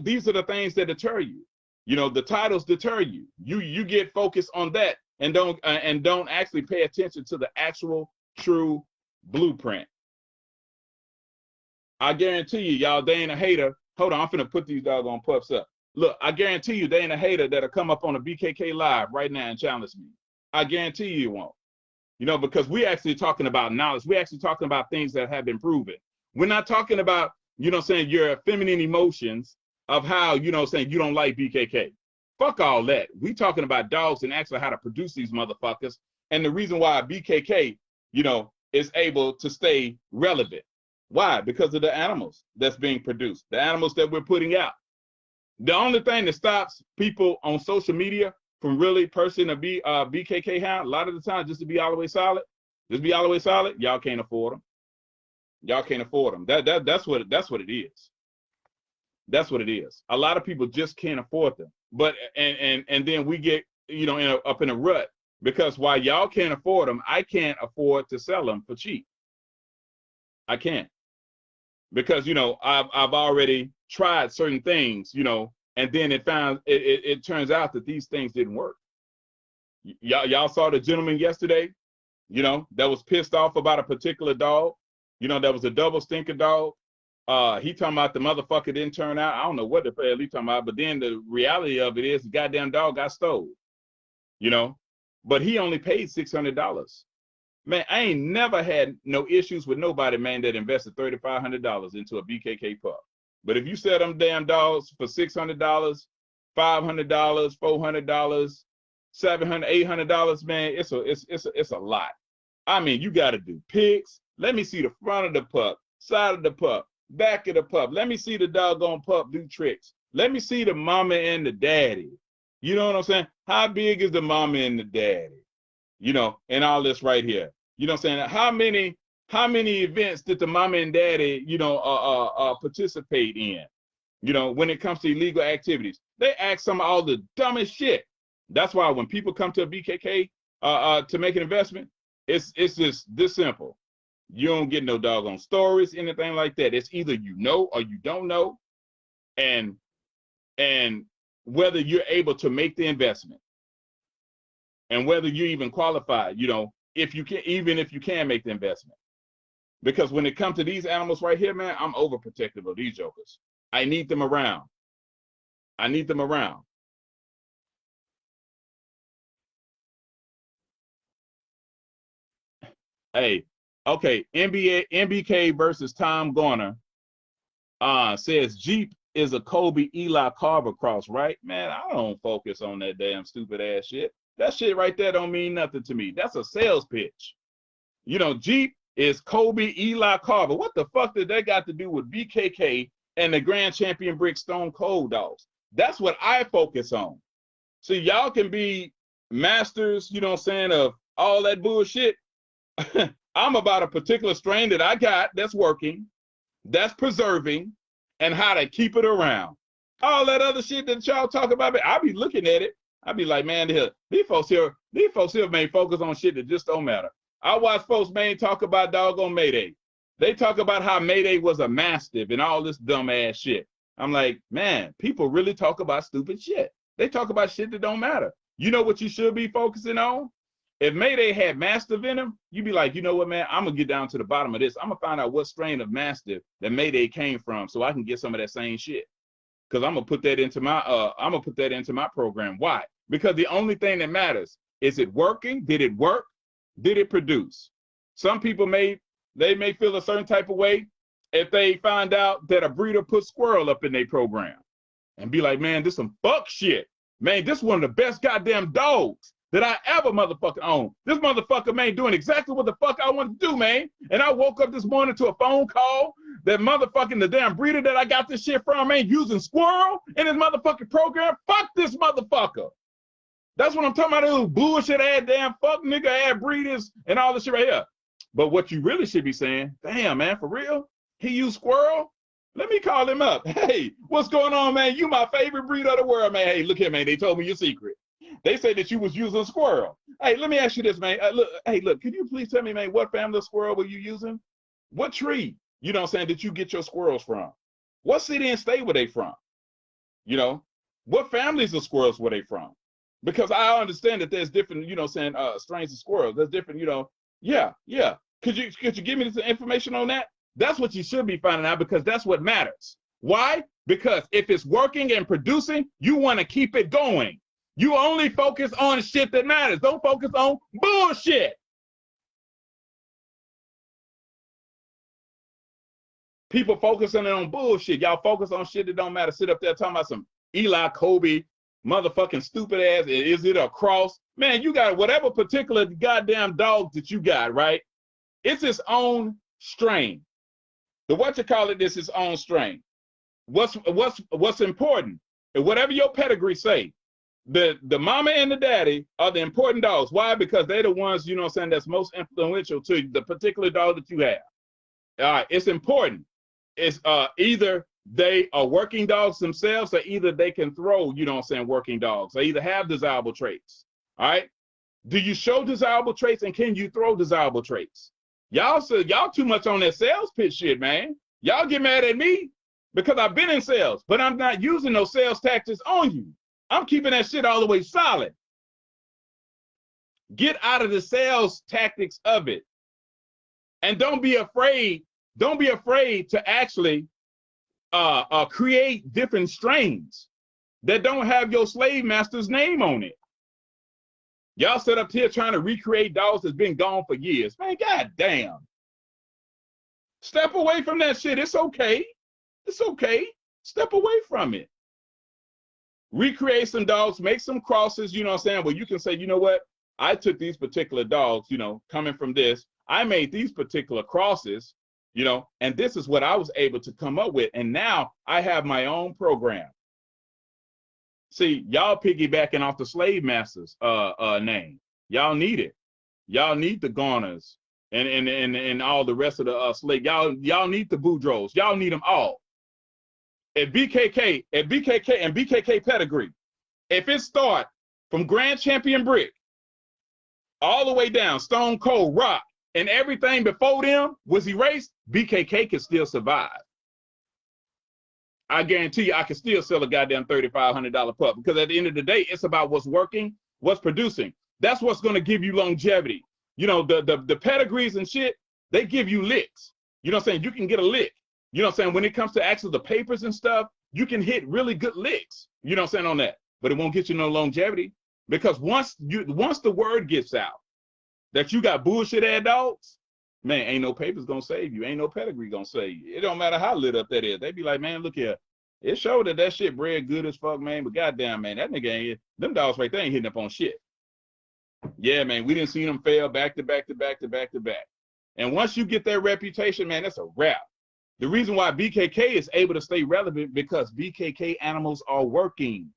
A: these are the things that deter you. You know, the titles deter you. You get focused on that and don't actually pay attention to the actual true blueprint. I guarantee you, y'all, they ain't a hater. Hold on, I'm finna put these doggone pups up. Look, I guarantee you, they ain't a hater that'll come up on a BKK live right now and challenge me. I guarantee you won't. You know, because we actually talking about knowledge. We're actually talking about things that have been proven. We're not talking about, you know what I'm saying, your feminine emotions of how, you know what I'm saying, you don't like BKK. Fuck all that. We talking about dogs and actually how to produce these motherfuckers. And the reason why BKK, you know, is able to stay relevant. Why? Because of the animals that's being produced, the animals that we're putting out. The only thing that stops people on social media from really pursuing a BKK hound, a lot of the time, just to be all the way solid, y'all can't afford them. Y'all can't afford them. That's what it is. That's what it is. A lot of people just can't afford them. But and then we get, you know, up in a rut because while y'all can't afford them, I can't afford to sell them for cheap. I can't. Because, you know, I've already tried certain things, you know, and then it turns out that these things didn't work. Y'all saw the gentleman yesterday, you know, that was pissed off about a particular dog. You know, that was a double stinker dog. He talking about the motherfucker didn't turn out. I don't know what the hell he talking about, but then the reality of it is the goddamn dog got stole, you know, but he only paid $600. Man, I ain't never had no issues with nobody, man, that invested $3,500 into a BKK pup. But if you sell them damn dogs for $600, $500, $400, $700, $800, man, it's a lot. I mean, you got to do pics. Let me see the front of the pup, side of the pup, back of the pup. Let me see the doggone pup do tricks. Let me see the mama and the daddy. You know what I'm saying? How big is the mama and the daddy? You know, and all this right here. You know what I'm saying? How many events did the mama and daddy, you know, participate in? You know, when it comes to illegal activities, they ask some of all the dumbest shit. That's why when people come to a BKK to make an investment, it's just this simple. You don't get no doggone stories, anything like that. It's either you know or you don't know, and whether you're able to make the investment. And whether you even qualify, you know, if you can make the investment. Because when it comes to these animals right here, man, I'm overprotective of these jokers. I need them around. Hey, okay, MBK versus Tom Garner says Jeep is a Kobe Eli Carver cross, right? Man, I don't focus on that damn stupid ass shit. That shit right there don't mean nothing to me. That's a sales pitch. You know, Jeep is Kobe Eli Carver. What the fuck did that got to do with BKK and the Grand Champion Brick Stone Cold dogs? That's what I focus on. See, y'all can be masters, you know what I'm saying, of all that bullshit. I'm about a particular strain that I got that's working, that's preserving, and how to keep it around. All that other shit that y'all talk about, I be looking at it. I be like, man, these folks here may focus on shit that just don't matter. I watch folks, man, talk about doggone Mayday. They talk about how Mayday was a mastiff and all this dumb ass shit. I'm like, man, people really talk about stupid shit. They talk about shit that don't matter. You know what you should be focusing on? If Mayday had mastiff in him, you'd be like, you know what, man, I'm gonna get down to the bottom of this. I'm gonna find out what strain of mastiff that Mayday came from so I can get some of that same shit. Because I'm gonna put that into my program. Why? Because the only thing that matters is it working? Did it work? Did it produce? Some people may feel a certain type of way if they find out that a breeder put squirrel up in their program and be like, man, this some fuck shit. Man, this one of the best goddamn dogs that I ever motherfucking own. This motherfucker, man, doing exactly what the fuck I want to do, man. And I woke up this morning to a phone call that motherfucking the damn breeder that I got this shit from, man, using squirrel in his motherfucking program. Fuck this motherfucker. That's what I'm talking about. Those bullshit ass damn fuck nigga ass breeders and all this shit right here. But what you really should be saying, damn man, for real? He used squirrel? Let me call him up. Hey, what's going on, man? You my favorite breed of the world, man. Hey, look here, man. They told me your secret. They said that you was using squirrel. Hey, let me ask you this, man. Look, can you please tell me, man, what family of squirrel were you using? What tree, you know what I'm saying, did you get your squirrels from? What city and state were they from? You know, what families of squirrels were they from? Because I understand that there's different, you know, saying strains of squirrels. There's different, you know. Yeah. Could you give me some information on that? That's what you should be finding out, because that's what matters. Why? Because if it's working and producing, you want to keep it going. You only focus on shit that matters. Don't focus on bullshit. People focusing on bullshit. Y'all focus on shit that don't matter. Sit up there talking about some Eli Kobe, motherfucking stupid ass. Is it a cross? Man, you got whatever particular goddamn dog that you got, right? It's its own strain. This its own strain. What's important? And whatever your pedigree say, the mama and the daddy are the important dogs. Why? Because they're the ones, you know what I'm saying, that's most influential to the particular dog that you have. All right, it's important. It's either they are working dogs themselves, or either they can throw, you know what I'm saying, working dogs. They either have desirable traits. All right. Do you show desirable traits, and can you throw desirable traits? Y'all too much on that sales pitch shit, man. Y'all get mad at me because I've been in sales, but I'm not using those sales tactics on you. I'm keeping that shit all the way solid. Get out of the sales tactics of it. And don't be afraid to actually create different strains that don't have your slave master's name on it. Y'all sit up here trying to recreate dogs that's been gone for years. Man, goddamn. Step away from that shit. It's okay. It's okay. Step away from it. Recreate some dogs, make some crosses, you know what I'm saying? Where you can say, you know what? I took these particular dogs, you know, coming from this. I made these particular crosses, you know, and this is what I was able to come up with. And now I have my own program. See, y'all piggybacking off the slave master's name. Y'all need it. Y'all need the Garners and all the rest of the slave. Y'all need the Boudreaux. Y'all need them all. At BKK and BKK pedigree, if it start from Grand Champion Brick all the way down Stone Cold Rock, and everything before them was erased, BKK can still survive. I guarantee you, I can still sell a goddamn $3,500 pup, because at the end of the day, it's about what's working, what's producing. That's what's going to give you longevity. You know, the pedigrees and shit, they give you licks. You know what I'm saying? You can get a lick. You know what I'm saying? When it comes to actually the papers and stuff, you can hit really good licks. You know what I'm saying on that, but it won't get you no longevity, because once the word gets out that you got bullshit ass dogs, man, ain't no papers gonna save you. Ain't no pedigree gonna save you. It don't matter how lit up that is. They be like, man, look here. It showed that shit bred good as fuck, man. But goddamn, man, that nigga ain't, them dogs right there ain't hitting up on shit. Yeah, man, we didn't see them fail back to back to back to back to back. And once you get that reputation, man, that's a wrap. The reason why BKK is able to stay relevant, because BKK animals are working.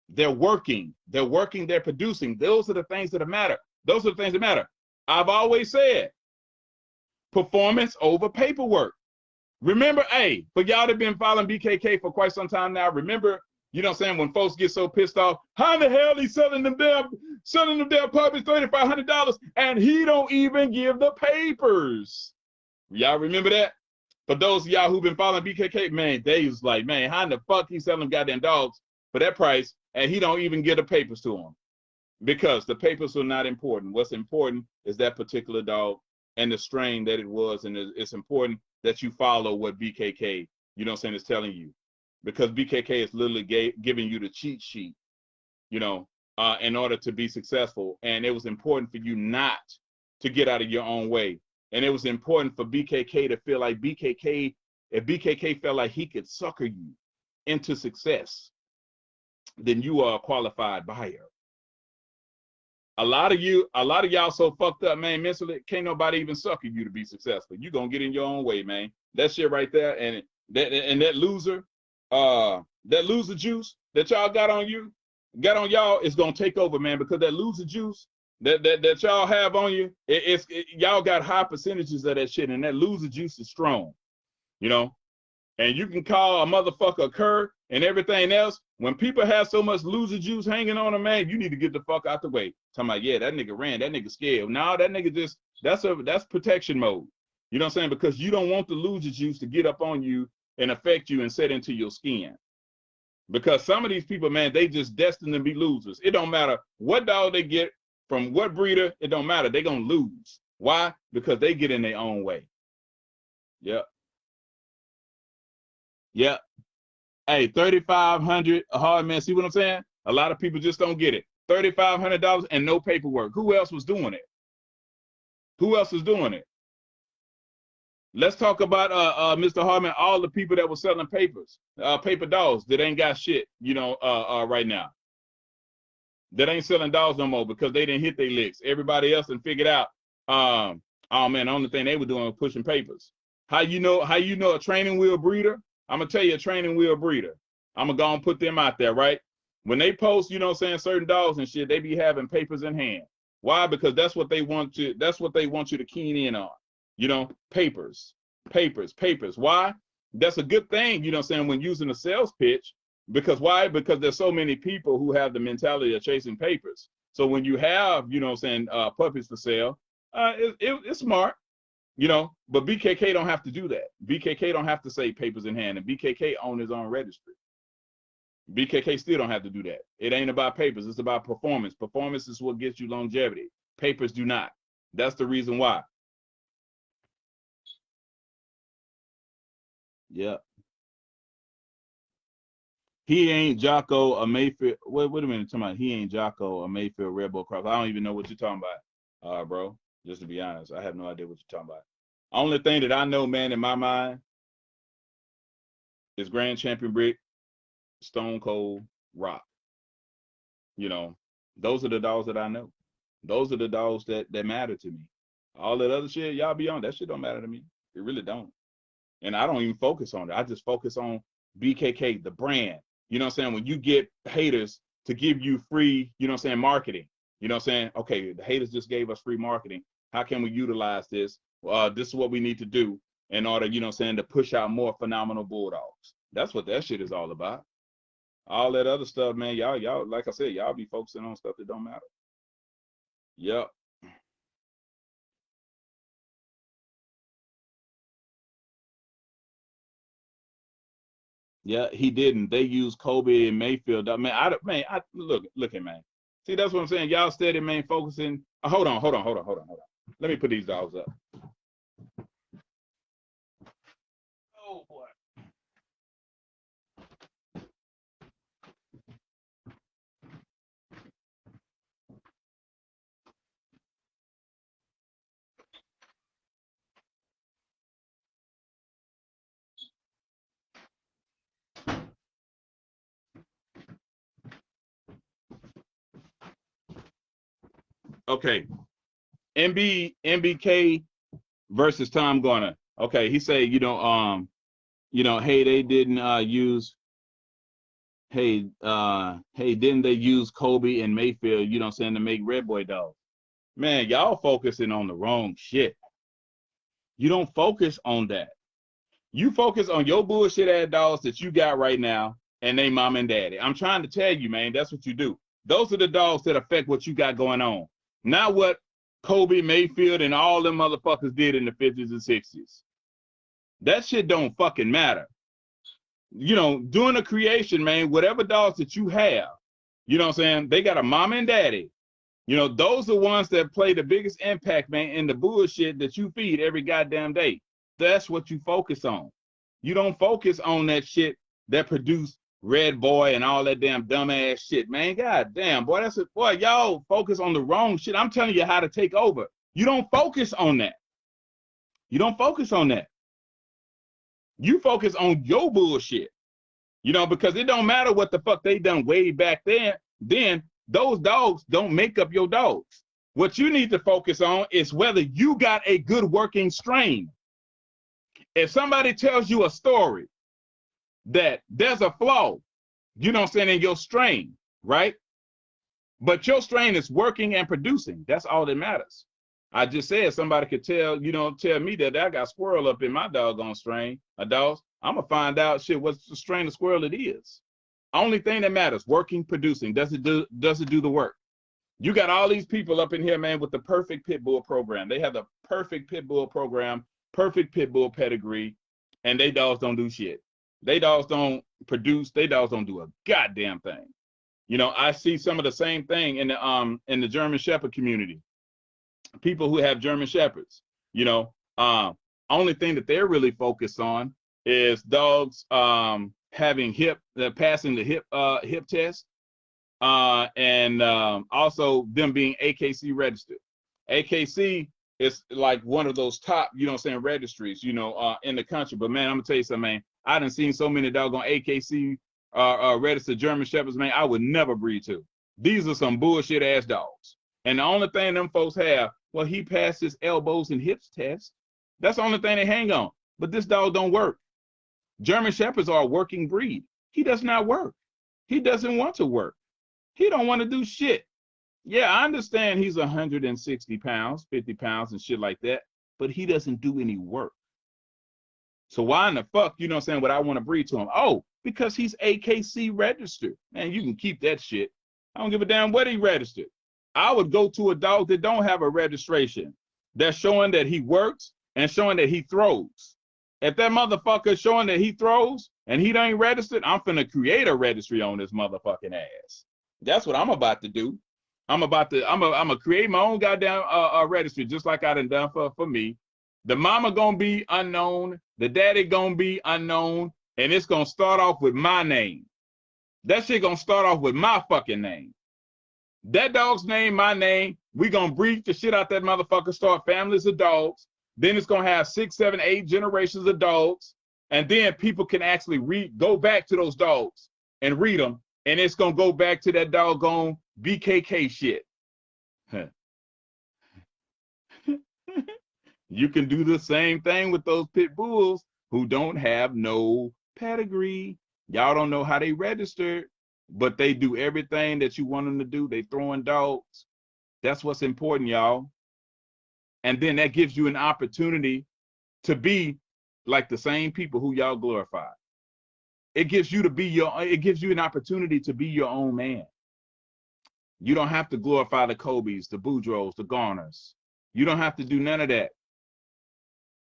A: They're working. They're working. They're producing. Those are the things that matter. Those are the things that matter. I've always said, performance over paperwork. Remember, hey, for y'all that been following BKK for quite some time now, remember, you know what I'm saying, when folks get so pissed off, how in the hell he's selling them damn puppies $3,500 and he don't even give the papers? Y'all remember that? For those of y'all who've been following BKK, man, they was like, man, how in the fuck he selling goddamn dogs for that price and he don't even give the papers to them? Because the papers are not important. What's important is that particular dog and the strain that it was, and it's important that you follow what BKK, you know what I'm saying, is telling you. Because BKK is literally giving you the cheat sheet, you know, in order to be successful. And it was important for you not to get out of your own way. And it was important for BKK to feel like if BKK felt like he could sucker you into success, then you are a qualified buyer. A lot of y'all so fucked up, man, mentally, can't nobody even sucker you to be successful. You gonna get in your own way, man. That shit right there, and that loser juice that y'all got on you, got on y'all, it's gonna take over, man, because that loser juice that y'all have on you, y'all got high percentages of that shit, and that loser juice is strong, you know. And you can call a motherfucker a cur and everything else. When people have so much loser juice hanging on them, man, you need to get the fuck out the way. Talking about, yeah, that nigga ran, that nigga scared. No, that nigga just, that's protection mode. You know what I'm saying? Because you don't want the loser juice to get up on you and affect you and set into your skin. Because some of these people, man, they just destined to be losers. It don't matter what dog they get from what breeder, it don't matter. They're going to lose. Why? Because they get in their own way. Yep. Yep. Hey, $3,500 a hard man. See what I'm saying? A lot of people just don't get it. $3,500 and no paperwork. Who else was doing it? Who else was doing it? Let's talk about Mr. Hartman, all the people that were selling papers, paper dogs that ain't got shit, you know, right now. That ain't selling dogs no more because they didn't hit their licks. Everybody else done figured out, oh man, the only thing they were doing was pushing papers. How you know a training wheel breeder? I'm gonna tell you a training wheel breeder. I'm gonna go and put them out there, right? When they post, you know what I'm saying, certain dogs and shit, they be having papers in hand. Why? Because that's what they want you to keen in on. You know, papers. Why? That's a good thing, you know what I'm saying, when using a sales pitch. Because why? Because there's so many people who have the mentality of chasing papers. So when you have, you know what I'm saying, puppies for sale, it's smart. You know, but BKK don't have to do that. BKK don't have to say papers in hand, and BKK own his own registry. BKK still don't have to do that. It ain't about papers. It's about performance. Performance is what gets you longevity. Papers do not. That's the reason why. Yeah. He ain't Jocko or Mayfield. Wait a minute. Talking about he ain't Jocko or Mayfield Red Bull Cross. I don't even know what you're talking about, bro. Just to be honest, I have no idea what you're talking about. Only thing that I know, man, in my mind, is Grand Champion Brick, Stone Cold, Rock. You know, those are the dogs that I know. Those are the dogs that matter to me. All that other shit, y'all be on, that shit don't matter to me. It really don't. And I don't even focus on it. I just focus on BKK, the brand. You know what I'm saying? When you get haters to give you free, you know what I'm saying, marketing. You know what I'm saying? Okay, the haters just gave us free marketing. How can we utilize this? This is what we need to do in order, you know what I'm saying, to push out more phenomenal bulldogs. That's what that shit is all about. All that other stuff, man, y'all, like I said, y'all be focusing on stuff that don't matter. Yep. Yeah, he didn't. They used Kobe and Mayfield. Man, look at man. See, that's what I'm saying. Y'all steady, man, focusing. Hold on. Let me put these dogs up. Oh boy. Okay. MBK versus Tom Garner. Okay, he said, hey, they didn't use didn't they use Kobe and Mayfield, you know what I'm saying, to make Red Boy dogs? Man, y'all focusing on the wrong shit. You don't focus on that. You focus on your bullshit ass dogs that you got right now and they mom and daddy. I'm trying to tell you, man, that's what you do. Those are the dogs that affect what you got going on. Not what Kobe, Mayfield, and all them motherfuckers did in the 50s and 60s. That shit don't fucking matter. You know, during the creation, man, whatever dogs that you have, you know what I'm saying, they got a mom and daddy. You know, those are ones that play the biggest impact, man, in the bullshit that you feed every goddamn day. That's what you focus on. You don't focus on that shit that produced Red Boy and all that damn dumbass shit, man. God damn, boy, that's it. Boy, y'all focus on the wrong shit. I'm telling you how to take over. You don't focus on that. You don't focus on that. You focus on your bullshit. You know, because it don't matter what the fuck they done way back then those dogs don't make up your dogs. What you need to focus on is whether you got a good working strain. If somebody tells you a story that there's a flaw, you know what I'm saying, in your strain, right? But your strain is working and producing. That's all that matters. I just said somebody could tell, tell me that I got squirrel up in my doggone strain, a dog. I'm gonna find out shit what's the strain of squirrel it is. Only thing that matters, working, producing. Does it do the work? You got all these people up in here, man, with the perfect pit bull program. They have the perfect pit bull program, perfect pit bull pedigree, and they dogs don't do shit. They dogs don't produce. They dogs don't do a goddamn thing. I see some of the same thing in the German Shepherd community. People who have German Shepherds, only thing that they're really focused on is dogs having passing the hip test, and also them being AKC registered. AKC is like one of those top, registries, in the country. But man, I'm gonna tell you something, man. I done seen so many doggone AKC registered German Shepherds, man. I would never breed to. These are some bullshit ass dogs. And the only thing them folks have, well, he passed his elbows and hips test. That's the only thing they hang on. But this dog don't work. German Shepherds are a working breed. He does not work. He doesn't want to work. He don't want to do shit. Yeah, I understand he's 160 pounds, 50 pounds and shit like that, but he doesn't do any work. So why in the fuck, would I want to breed to him? Oh, because he's AKC registered. Man, you can keep that shit. I don't give a damn what he registered. I would go to a dog that don't have a registration that's showing that he works and showing that he throws. If that motherfucker is showing that he throws and he ain't registered, I'm finna create a registry on this motherfucking ass. That's what I'm about to do. I'm gonna create my own goddamn registry, just like I done for me. The mama gonna be unknown, the daddy gonna be unknown, and it's gonna start off with my name. That shit gonna start off with my fucking name. That dog's name, my name. We gonna breed the shit out that motherfucker, start families of dogs. Then it's gonna have 6, 7, 8 generations of dogs, and then people can actually go back to those dogs and read them, and it's gonna go back to that doggone BKK shit. You can do the same thing with those pit bulls who don't have no pedigree. Y'all don't know how they registered, but they do everything that you want them to do. They throwing dogs. That's what's important, y'all. And then that gives you an opportunity to be like the same people who y'all glorify. It gives you an opportunity to be your own man. You don't have to glorify the Kobe's, the Boudreaux, the Garners. You don't have to do none of that.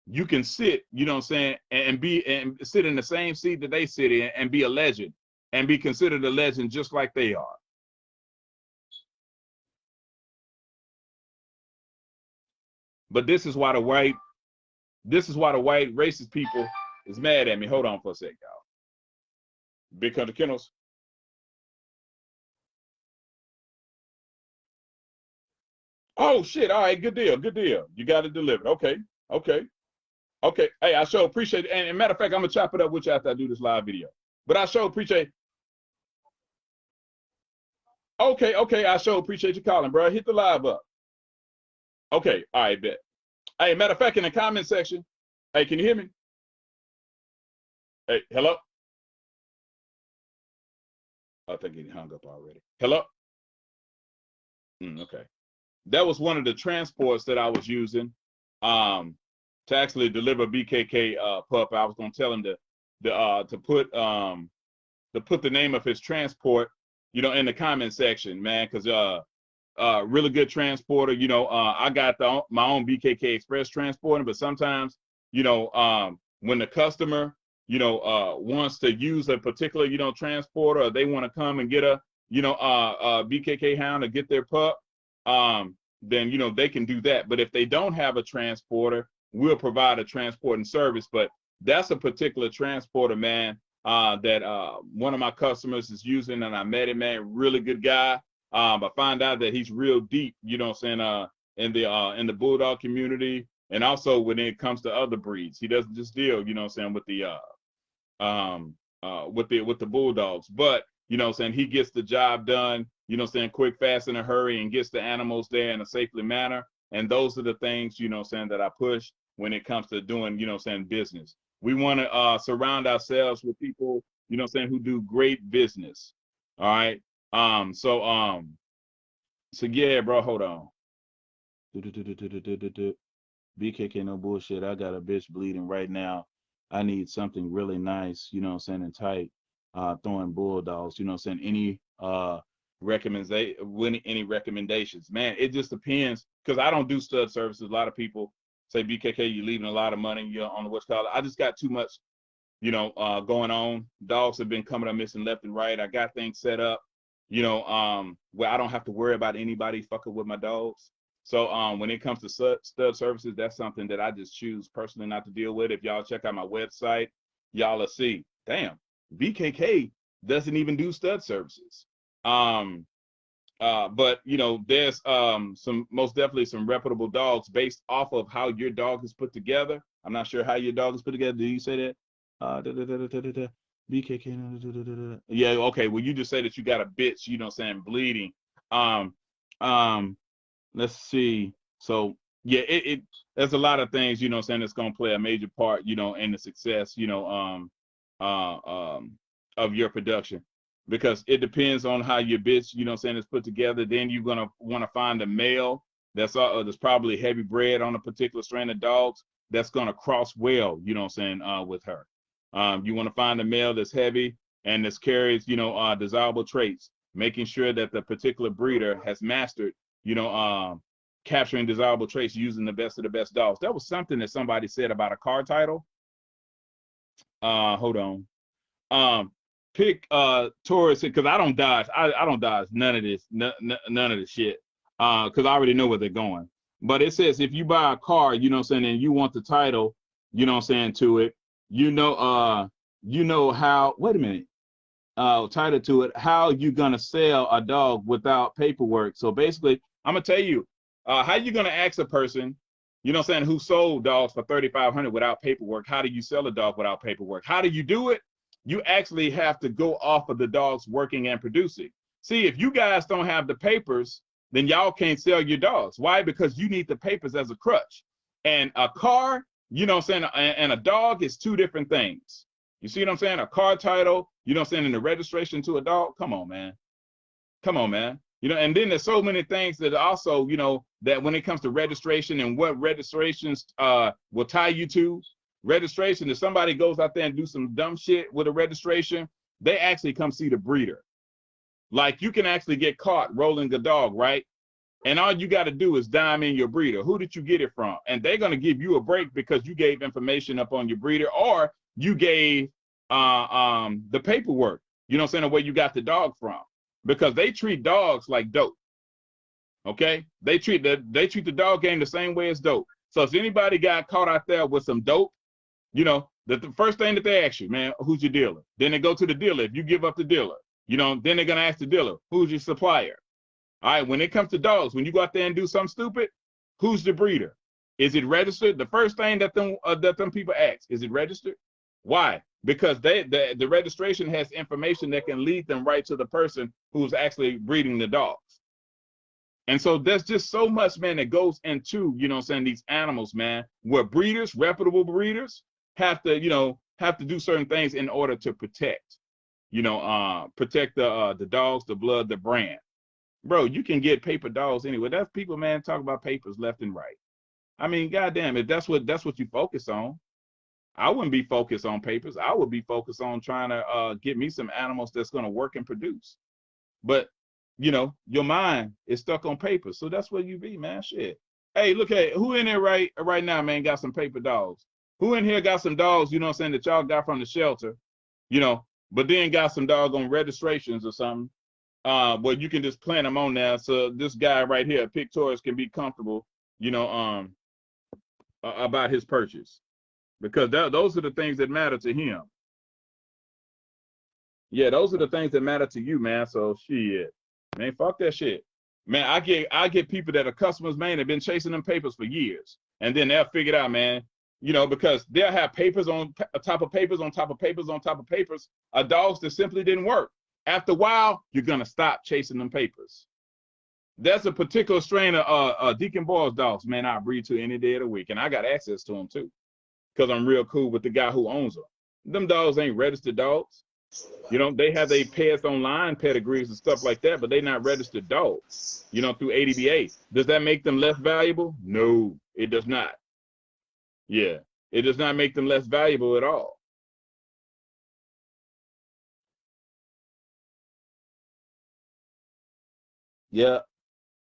A: You can sit, and sit in the same seat that they sit in and be a legend and be considered a legend just like they are. But this is why the white racist people is mad at me. Hold on for a sec, y'all. Big Country Kennels. Oh shit! All right, good deal, good deal. You got it delivered. Okay. Hey, I sure appreciate it. And matter of fact, I'm gonna chop it up with you after I do this live video. But I sure appreciate. Okay. I sure appreciate you calling, bro. Hit the live up. Okay. All right, bet. Hey, matter of fact, in the comment section. Hey, can you hear me? Hey, hello. I think he hung up already. Hello. Okay. That was one of the transports that I was using to actually deliver BKK pup. I was gonna tell him to put the name of his transport, in the comment section, man, because really good transporter. I got my own BKK Express transporter, but sometimes, when the customer, wants to use a particular, transporter, or they want to come and get a BKK hound to get their pup, then they can do that. But if they don't have a transporter, we'll provide a transporting service. But that's a particular transporter, man, that one of my customers is using, and I met him, man, really good guy. I find out that he's real deep, in the bulldog community, and also when it comes to other breeds. He doesn't just deal, with the bulldogs, but he gets the job done, quick, fast, in a hurry, and gets the animals there in a safely manner. And those are the things, that I push when it comes to doing, business. We want to surround ourselves with people, who do great business. All right. So yeah, bro, hold on. BKK, no bullshit. I got a bitch bleeding right now. I need something really nice, you know what I'm saying, and tight. Throwing bulldogs, you know what I'm saying. Any recommendations? Man, it just depends because I don't do stud services. A lot of people say BKK, you're leaving a lot of money, you're on the what's called. I just got too much, going on. Dogs have been coming up missing left and right. I got things set up, where I don't have to worry about anybody fucking with my dogs. So when it comes to stud services, that's something that I just choose personally not to deal with. If y'all check out my website, y'all will see, damn, BKK doesn't even do stud services. But there's some most definitely some reputable dogs based off of how your dog is put together. I'm not sure how your dog is put together. Did you say that? BKK. Yeah, okay. Well, you just say that you got a bitch, you know what I'm saying, bleeding. Um, um, let's see. So yeah, it there's a lot of things, you know what I'm saying, that's gonna play a major part, in the success, of your production. Because it depends on how your bitch, you know what I'm saying, is put together. Then you're gonna want to find a male that's probably heavy bred on a particular strain of dogs that's gonna cross well, you know what I'm saying, with her. You want to find a male that's heavy and that carries, desirable traits, making sure that the particular breeder has mastered, capturing desirable traits using the best of the best dogs. That was something that somebody said about a car title. Hold on. Pick Taurus because I don't dodge. I don't dodge none of this, none of the shit. Because I already know where they're going. But it says if you buy a car, you know what I'm saying, and you want the title, you know what I'm saying, to it, how, wait a minute, title to it, how you gonna sell a dog without paperwork. So basically, I'm gonna tell you, how you gonna ask a person, you know what I'm saying, who sold dogs for $3,500 without paperwork? How do you sell a dog without paperwork? How do you do it? You actually have to go off of the dogs working and producing. See, if you guys don't have the papers, then y'all can't sell your dogs. Why? Because you need the papers as a crutch. And a car, you know what I'm saying, and a dog is two different things. You see what I'm saying? A car title, you know what I'm saying, and the registration to a dog. Come on, man. Come on, man. And then there's so many things that also, that when it comes to registration and what registrations will tie you to, registration, if somebody goes out there and do some dumb shit with a registration, they actually come see the breeder. Like you can actually get caught rolling a dog, right? And all you got to do is dime in your breeder. Who did you get it from? And they're going to give you a break because you gave information up on your breeder or you gave the paperwork, you know what I'm saying, where you got the dog from. Because they treat dogs like dope. Okay? They treat the dog game the same way as dope. So if anybody got caught out there with some dope, the first thing that they ask you, man, who's your dealer? Then they go to the dealer. If you give up the dealer, then they're going to ask the dealer, who's your supplier? All right, when it comes to dogs, when you go out there and do something stupid, who's the breeder? Is it registered? The first thing that them people ask, is it registered? Why? Because the registration has information that can lead them right to the person who's actually breeding the dogs. And so there's just so much, man, that goes into, these animals, man, where breeders, reputable breeders, have to do certain things in order to protect, protect the dogs, the blood, the brand. Bro, you can get paper dogs anyway. That's people, man, talk about papers left and right. I mean, goddamn, if that's what you focus on, I wouldn't be focused on papers. I would be focused on trying to get me some animals that's going to work and produce. But, your mind is stuck on paper. So that's where you be, man. Shit. Hey, look at who in there right now, man, got some paper dogs. Who in here got some dogs, you know what I'm saying, that y'all got from the shelter, but then got some doggone registrations or something. But you can just plant them on there. So this guy right here, Pictorius, can be comfortable, about his purchase. Because those are the things that matter to him. Yeah, those are the things that matter to you, man. So shit. Man, fuck that shit. Man, I get people that are customers, man, that been chasing them papers for years. And then they'll figure it out, man. Because they'll have papers on top of papers on top of papers on top of papers. Dogs that simply didn't work. After a while, you're gonna stop chasing them papers. That's a particular strain of Deacon Boyle's dogs, man, I breed to any day of the week. And I got access to them too. Because I'm real cool with the guy who owns them. Them dogs ain't registered dogs. You know, they have their pets online pedigrees and stuff like that, but they're not registered dogs, you know, through ADBA. Does that make them less valuable? No, it does not. Yeah, it does not make them less valuable at all. Yeah.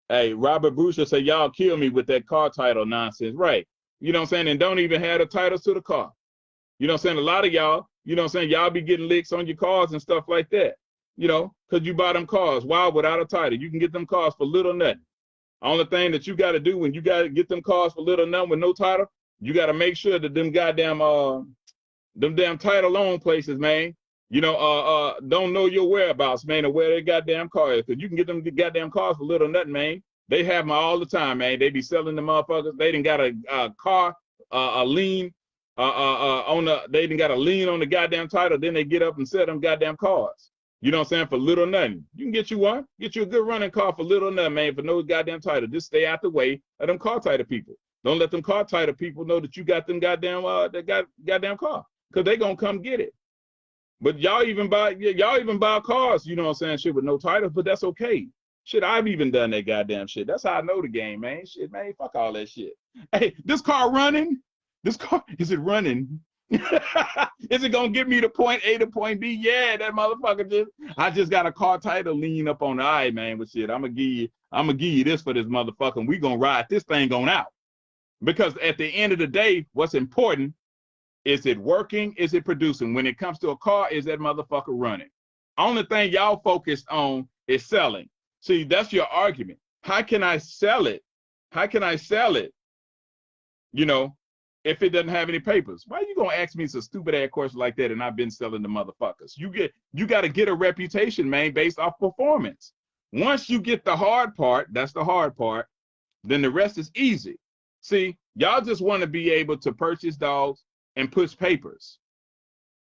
A: Hey, Robert Brewster said, y'all kill me with that car title nonsense. Right. You know what I'm saying? And don't even have the titles to the car. You know what I'm saying? A lot of y'all, you know what I'm saying? Y'all be getting licks on your cars and stuff like that. You know, because you buy them cars. Why? Without a title. You can get them cars for little or nothing. Only thing that you got to do when you got to get them cars for little or nothing with no title, you got to make sure that them damn title loan places, man, you know, don't know your whereabouts, man, or where their goddamn car is. Because you can get them goddamn cars for little or nothing, man. They have them all the time, man. They be selling the motherfuckers. They done got a car, a lien, they done got a lien on the goddamn title. Then they get up and sell them goddamn cars. You know what I'm saying? For little or nothing. You can get you one. Get you a good running car for little or nothing, man, for no goddamn title. Just stay out the way of them car title people. Don't let them car title people know that you got them goddamn goddamn car. Because they gonna come get it. But y'all even buy cars, you know what I'm saying, shit with no titles, but that's okay. Shit, I've even done that goddamn shit. That's how I know the game, man. Shit, man, fuck all that shit. Hey, this car running? This car, is it running? Is it gonna get me to point A to point B? Yeah, that motherfucker I just got a car title lean up on the eye, man. But shit, I'm gonna give you this for this motherfucker, and we gonna ride this thing on out. Because at the end of the day, what's important, is it working? Is it producing? When it comes to a car, is that motherfucker running? Only thing y'all focused on is selling. See, that's your argument. How can I sell it? How can I sell it? You know, if it doesn't have any papers. Why are you gonna ask me some stupid ass question like that? And I've been selling the motherfuckers. You got to get a reputation, man, based off performance. Once you get the hard part, that's the hard part. Then the rest is easy. See, y'all just want to be able to purchase dogs and push papers.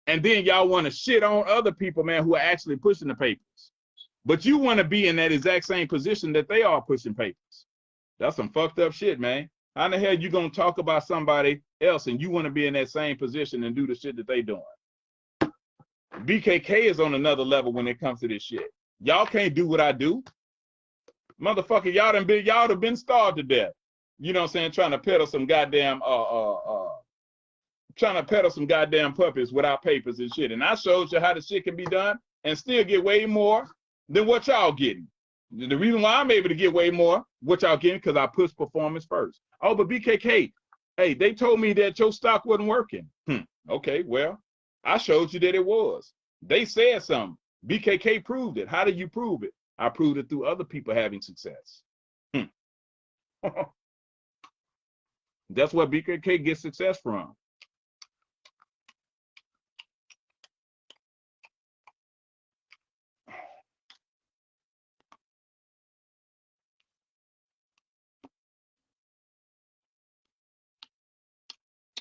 A: And then y'all want to shit on other people, man, who are actually pushing the papers. But you want to be in that exact same position that they are pushing papers. That's some fucked up shit, man. How the hell you gonna talk about somebody else and you want to be in that same position and do the shit that they doing? BKK is on another level when it comes to this shit. Y'all can't do what I do. Motherfucker, y'all have been starved to death. You know what I'm saying? Trying to peddle some goddamn puppies without papers and shit. And I showed you how the shit can be done and still get way more than what y'all getting. The reason why I'm able to get way more, what y'all getting, because I push performance first. Oh, but BKK, hey, they told me that your stock wasn't working. Okay, well, I showed you that it was. They said something. BKK proved it. How did you prove it? I proved it through other people having success. That's where BKK gets success from.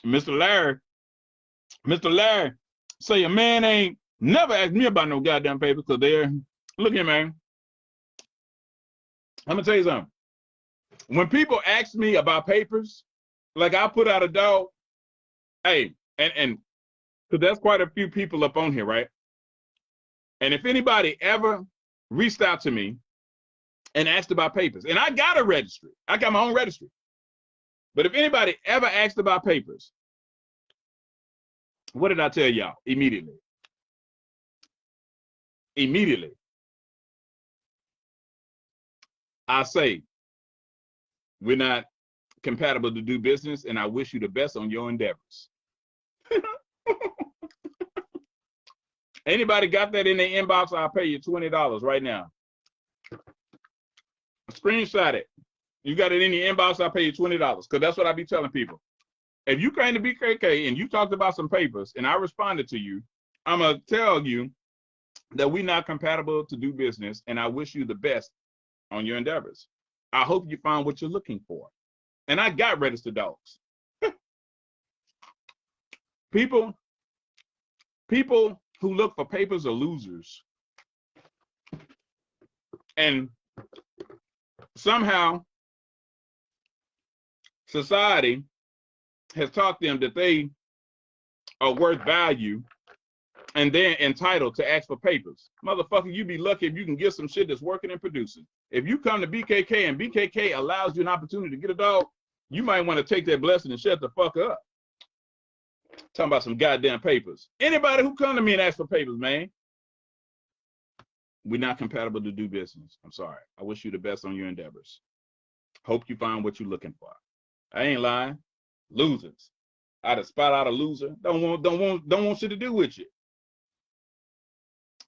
A: Mr. Larry, say a man ain't never asked me about no goddamn papers because look here, man. I'm gonna tell you something. When people ask me about papers, like I put out a dog, hey, and because there's quite a few people up on here, right? And if anybody ever reached out to me and asked about papers, and I got a registry, I got my own registry. But if anybody ever asked about papers, what did I tell y'all? Immediately. I say, we're not compatible to do business, and I wish you the best on your endeavors. Anybody got that in their inbox, I'll pay you $20 right now. Screenshot it. You got it in your inbox, I'll pay you $20. Because that's what I be telling people. If you came to BKK and you talked about some papers and I responded to you, I'm going to tell you that we're not compatible to do business, and I wish you the best on your endeavors. I hope you find what you're looking for. And I got registered dogs. People who look for papers are losers. And somehow society has taught them that they are worth value and they're entitled to ask for papers. Motherfucker, you be lucky if you can get some shit that's working and producing. If you come to BKK and BKK allows you an opportunity to get a dog, you might want to take that blessing and shut the fuck up. Talking about some goddamn papers. Anybody who come to me and ask for papers, man, we're not compatible to do business. I'm sorry. I wish you the best on your endeavors. Hope you find what you're looking for. I ain't lying. Losers. I'd have spot out a loser. Don't want shit to do with you.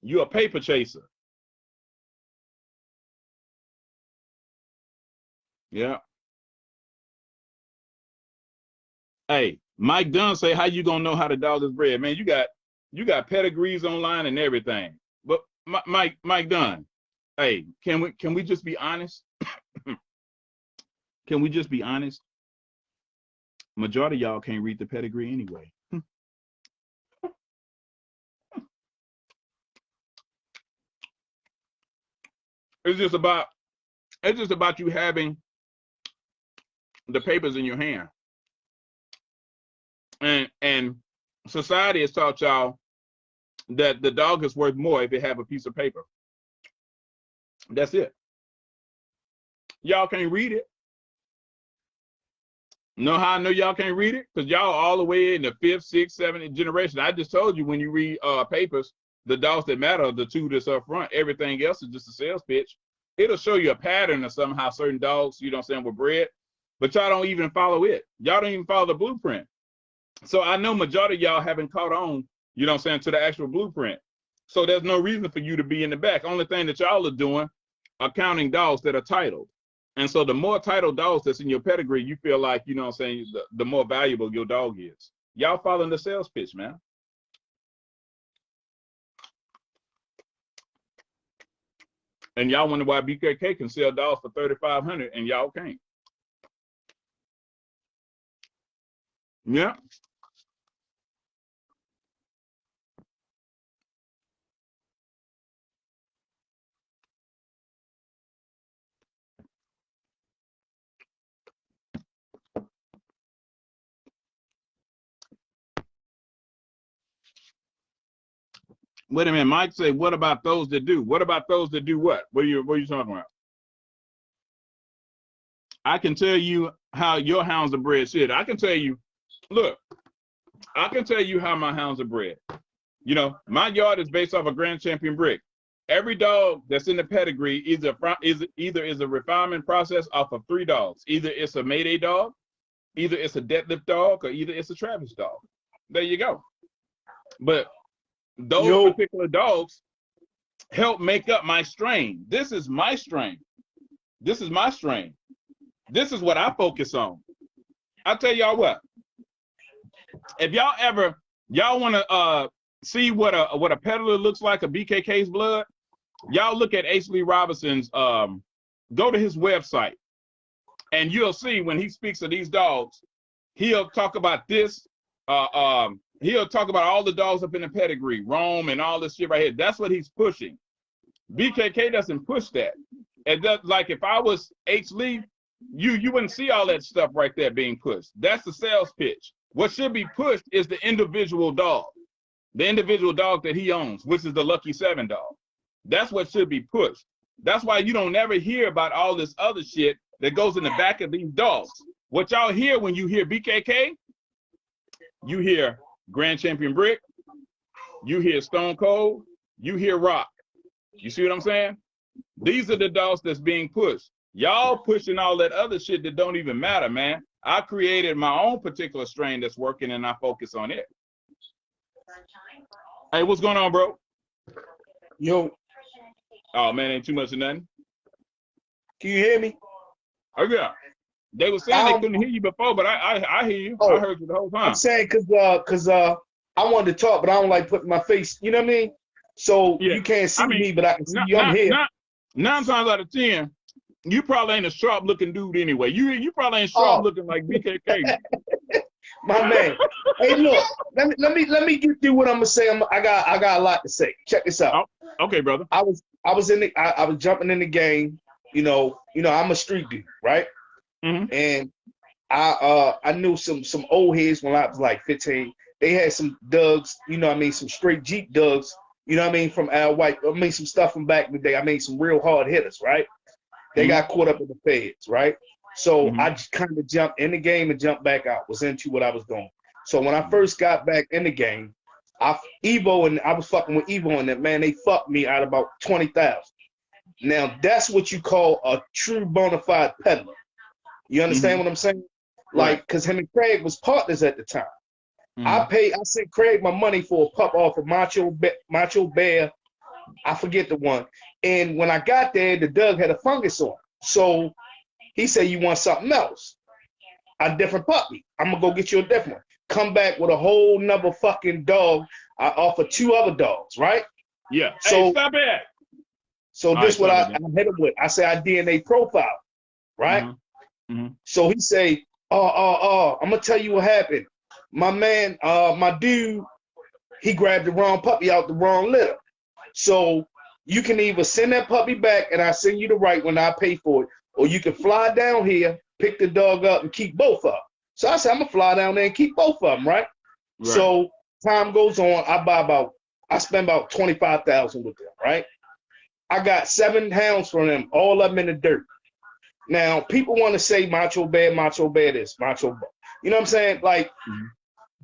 A: You a paper chaser. Yeah. Hey, Mike Dunn say, how you gonna know how the dog is bred? Man, you got pedigrees online and everything. But Mike Dunn, hey, can we just be honest? Can we just be honest? Majority of y'all can't read the pedigree anyway. It's just about you having the papers in your hand. And society has taught y'all that the dog is worth more if it have a piece of paper. That's it. Y'all can't read it. Know how I know y'all can't read it? Because y'all all the way in the 5th, 6th, 7th generation. I just told you when you read papers, the dogs that matter are the 2 that's up front. Everything else is just a sales pitch. It'll show you a pattern of somehow certain dogs, you know what I'm saying, were bred, but y'all don't even follow it. Y'all don't even follow the blueprint. So I know majority of y'all haven't caught on, you know what I'm saying, to the actual blueprint. So there's no reason for you to be in the back. Only thing that y'all are doing are counting dogs that are titled. And so the more titled dogs that's in your pedigree, you feel like, you know what I'm saying, the more valuable your dog is. Y'all following the sales pitch, man. And y'all wonder why BKK can sell dogs for $3,500 and y'all can't. Yeah. Wait a minute, Mike say, what about those that do? What about those that do what? What are you talking about? I can tell you how your hounds are bred. Shit, I can tell you, look, I can tell you how my hounds are bred. You know, my yard is based off a Grand Champion brick. Every dog that's in the pedigree either is a refinement process off of 3 dogs. Either it's a Mayday dog, either it's a deadlift dog, or either it's a Travis dog. There you go. But those particular dogs help make up my strain. This is my strain. This is my strain. This is what I focus on. I'll tell y'all what. If y'all want to see what a peddler looks like, a BKK's blood, y'all look at H. Lee Robinson's, go to his website, and you'll see when he speaks of these dogs, he'll talk about this, he'll talk about all the dogs up in the pedigree, Rome and all this shit right here. That's what he's pushing. BKK doesn't push that. It does, like if I was H. Lee, you wouldn't see all that stuff right there being pushed. That's the sales pitch. What should be pushed is the individual dog. The individual dog that he owns, which is the Lucky 7 dog. That's what should be pushed. That's why you don't never hear about all this other shit that goes in the back of these dogs. What y'all hear when you hear BKK, you hear Grand Champion Brick, you hear Stone Cold, you hear Rock. You see what I'm saying? These are the dogs that's being pushed. Y'all pushing all that other shit that don't even matter, man. I created my own particular strain that's working and I focus on it. Hey, what's going on, bro?
B: Yo.
A: Oh, man, ain't too much of nothing.
B: Can you hear me?
A: Oh, yeah. They were saying they couldn't hear you before, but I hear you. I heard you the whole time.
B: I'm saying because I wanted to talk, but I don't like putting my face, you know what I mean? So you can't see me, but I can see you. I'm here.
A: 9 times out of 10, you probably ain't a sharp looking dude anyway. You probably ain't sharp looking like BKK.
B: My man. Hey, look, let me get through what I'm gonna say. I got a lot to say. Check this out.
A: Oh, okay, brother.
B: I was jumping in the game. You know, I'm a street dude, right? Mm-hmm. And I knew some old heads when I was like 15. they had some dugs, you know what I mean, some straight Jeep dugs, you know what I mean, from Al White. I mean, some stuff from back in the day. I mean, some real hard hitters, right? They got caught up in the feds, right? So I just kind of jumped in the game and jumped back out, was into what I was doing. So when I first got back in the game, I was fucking with Evo and that, man, they fucked me out about 20,000. Now that's what you call a true bona fide peddler. You understand what I'm saying? Like, cause him and Craig was partners at the time. I sent Craig my money for a pup off of Macho Bear. I forget the one. And when I got there, the dog had a fungus on. So he said, you want something else? A different puppy. I'm gonna go get you a different one. Come back with a whole nother fucking dog. I offered 2 other dogs, right?
A: Yeah.
B: So
A: hey, stop it.
B: So this what I hit him with. I say I DNA profile, right? So he say, I'm gonna tell you what happened. My man, my dude, he grabbed the wrong puppy out the wrong litter. So you can either send that puppy back and I send you the right one, I pay for it, or you can fly down here, pick the dog up, and keep both of them. So I said, I'm gonna fly down there and keep both of them, right? So time goes on, I spend about 25,000 with them, right? I got 7 hounds from them, all of them in the dirt. Now, people want to say Macho Bear this, Macho Bear. You know what I'm saying? Like,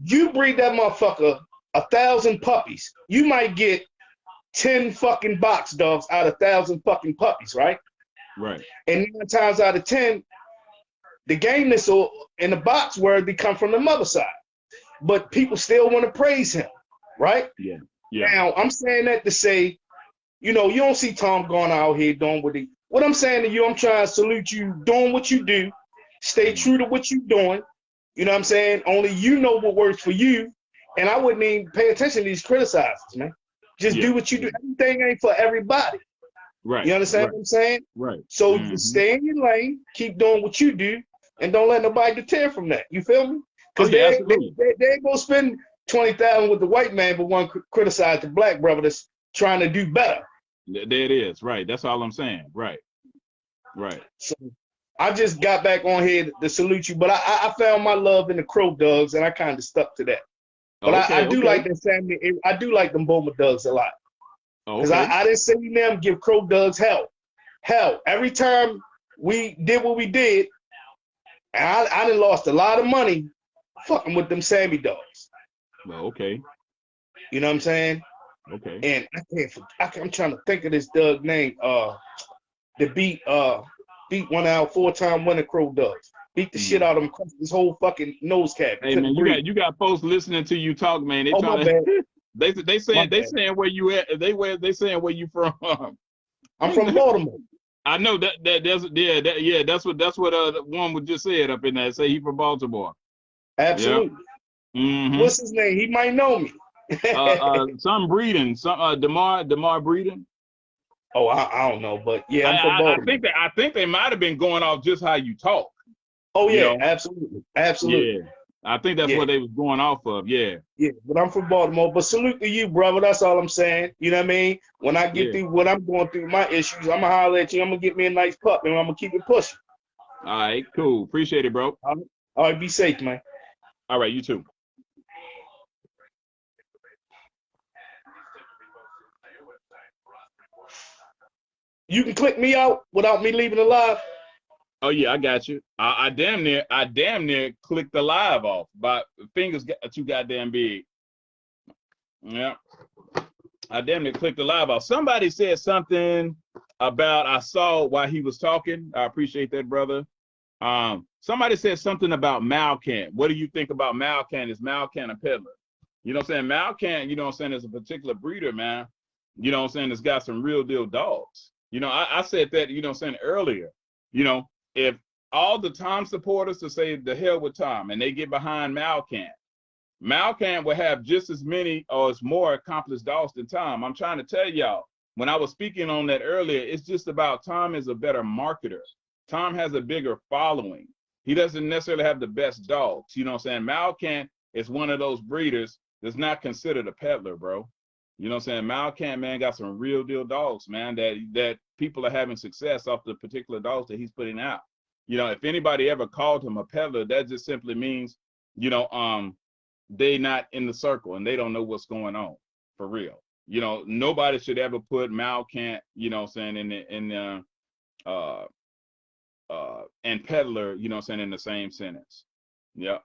B: you breed that motherfucker 1,000 puppies, you might get 10 fucking box dogs out of 1,000 fucking puppies, right?
A: Right.
B: And 9 times out of 10, the gameness in the box worthy come from the mother side. But people still want to praise him, right?
A: Yeah.
B: Now, I'm saying that to say, you know, you don't see Tom going out here doing what I'm saying to you, I'm trying to salute you doing what you do. Stay true to what you're doing. You know what I'm saying? Only you know what works for you. And I wouldn't even pay attention to these criticizers, man. Just do what you do. Everything ain't for everybody.
A: Right.
B: You understand what I'm saying?
A: Right.
B: So you stay in your lane, keep doing what you do, and don't let nobody deter from that. You feel me? Because they ain't gonna spend 20,000 with the white man, but one criticize the black brother that's trying to do better.
A: There it is. Right. That's all I'm saying. Right. Right.
B: So I just got back on here to salute you, but I found my love in the Crow Dogs, and I kind of stuck to that. But I do like that family. I do like them Boma Dogs a lot. Because I didn't see them give Crow Dogs hell. Hell, every time we did what we did, and I done lost a lot of money fucking with them Sammy dogs.
A: Well, okay.
B: You know what I'm saying?
A: Okay.
B: And I'm trying to think of this dog name. That beat one out 4-time winner Crow Dogs. Beat the shit out of him, this whole fucking nose cavity.
A: Hey man, you got folks listening to you talk, man. They trying to they saying where you at. They saying where you from.
B: I'm from Baltimore.
A: I know that's what one would just said up in there. Say he from Baltimore.
B: Absolutely.
A: Yep.
B: What's his name? He might know me.
A: Some breeding, Demar breeding.
B: Oh, I don't know, but yeah, I'm from Baltimore.
A: I think they might have been going off just how you talk.
B: Oh yeah, absolutely.
A: Yeah, I think that's what they was going off of. Yeah. Yeah,
B: but I'm from Baltimore. But salute to you, brother. That's all I'm saying. You know what I mean? When I get through what I'm going through, my issues, I'm gonna holler at you. I'm gonna get me a nice pup, and I'm gonna keep it pushing.
A: All right, cool. Appreciate it, bro.
B: All right, be safe, man.
A: All right, you too.
B: You can click me out without me leaving the live.
A: Oh yeah, I got you. I damn near clicked the live off, but fingers got too goddamn big. Yeah, I damn near clicked the live off. Somebody said something about I saw while he was talking. I appreciate that, brother. Somebody said something about Malcan. What do you think about Malcan? Is Malcan a peddler? You know what I'm saying? Malcan, you know what I'm saying, is a particular breeder, man. You know what I'm saying? It's got some real deal dogs. You know, I said that, you know what I'm saying, earlier. You know, if all the Tom supporters to say the hell with Tom and they get behind Malcan will have just as many or as more accomplished dogs than Tom. I'm trying to tell y'all, when I was speaking on that earlier, it's just about Tom is a better marketer. Tom has a bigger following. He doesn't necessarily have the best dogs. You know what I'm saying? Malcan is one of those breeders that's not considered a peddler, bro. You know what I'm saying? Malcan, man, got some real deal dogs, man, that people are having success off the particular dogs that he's putting out. You know, if anybody ever called him a peddler, that just simply means, you know, they not in the circle and they don't know what's going on for real. You know, nobody should ever put Malcant, you know what I'm saying, in the uh and peddler, you know what I'm saying, in the same sentence. Yep.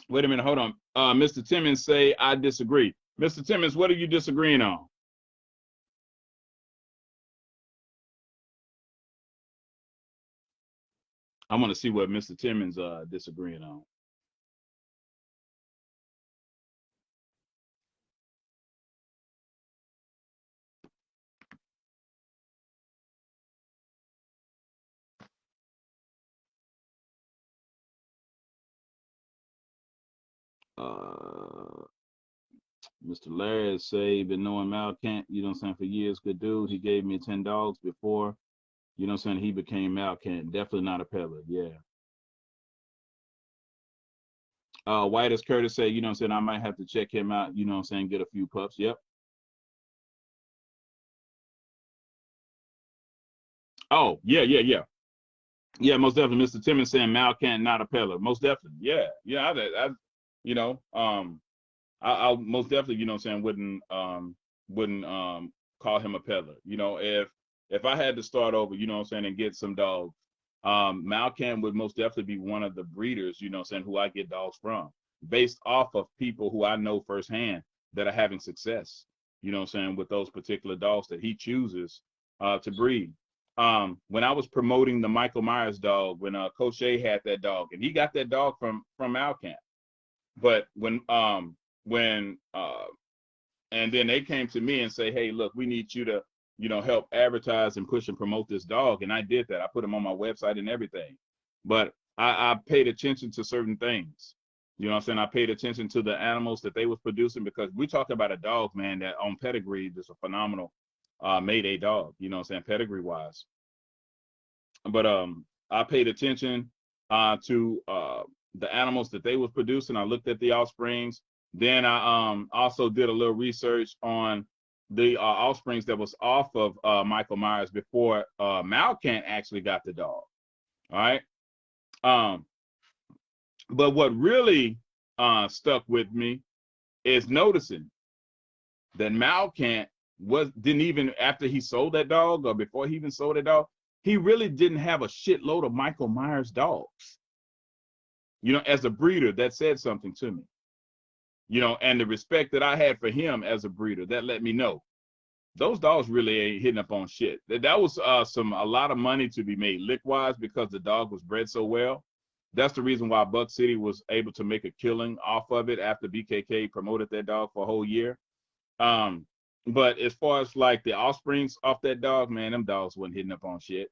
A: Wait a minute, hold on. Mr. Timmons say I disagree. Mr. Timmons, what are you disagreeing on? I want to see what Mr. Timmons disagreeing on. Uh, Mr. Larry say been knowing Malcant, you know what I'm saying, for years. Good dude. He gave me 10 dogs before, you know what I'm saying, he became Malcant. Definitely not a peddler. Yeah. White as Curtis say, you know what I'm saying, I might have to check him out, you know what I'm saying, get a few pups. Yep. Oh, yeah, yeah, yeah. Yeah, most definitely. Mr. Timmons saying Malcant, not a peddler. Most definitely. Yeah. Yeah. You know, I'll most definitely, you know what I'm saying, wouldn't call him a peddler. You know, if I had to start over, you know what I'm saying, and get some dogs, Malcam would most definitely be one of the breeders, you know what I'm saying, who I get dogs from, based off of people who I know firsthand that are having success, you know what I'm saying, with those particular dogs that he chooses to breed. When I was promoting the Michael Myers dog, when Coach Shea had that dog, and he got that dog from Malcam. But when and then they came to me and say, hey, look, we need you to, you know, help advertise and push and promote this dog. And I did that. I put him on my website and everything. But I paid attention to certain things. You know what I'm saying? I paid attention to the animals that they was producing, because we talk about a dog, man, that on pedigree is a phenomenal Mayday dog, you know what I'm saying, pedigree wise. But I paid attention to the animals that they was producing. I looked at the offsprings. Then I also did a little research on the offsprings that was off of Michael Myers before Malcant actually got the dog. All right. Um, but what really stuck with me is noticing that Malcant didn't even, after he sold that dog or before he even sold that dog, he really didn't have a shitload of Michael Myers dogs. You know, as a breeder, that said something to me. You know, and the respect that I had for him as a breeder, that let me know those dogs really ain't hitting up on shit. That was a lot of money to be made lick wise, because the dog was bred so well. That's the reason why Buck City was able to make a killing off of it after BKK promoted that dog for a whole year. Um, but as far as like the offsprings off that dog, man, them dogs wasn't hitting up on shit.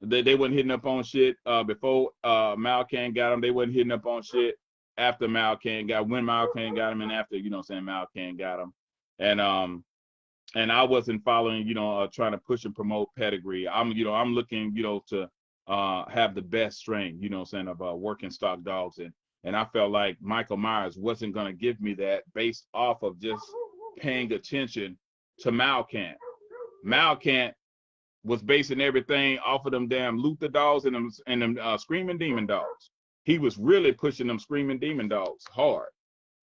A: They wasn't hitting up on shit before Malcan got them. They wasn't hitting up on shit after Malcan got, when Malcan got them, and after, you know what I'm saying, Malcan got them. And I wasn't following, you know, trying to push and promote pedigree. I'm looking, you know, to have the best strain, you know what I'm saying, of working stock dogs. And I felt like Michael Myers wasn't going to give me that based off of just paying attention to Malcant. Malcant was basing everything off of them damn Luther dogs and them Screaming Demon dogs. He was really pushing them Screaming Demon dogs hard.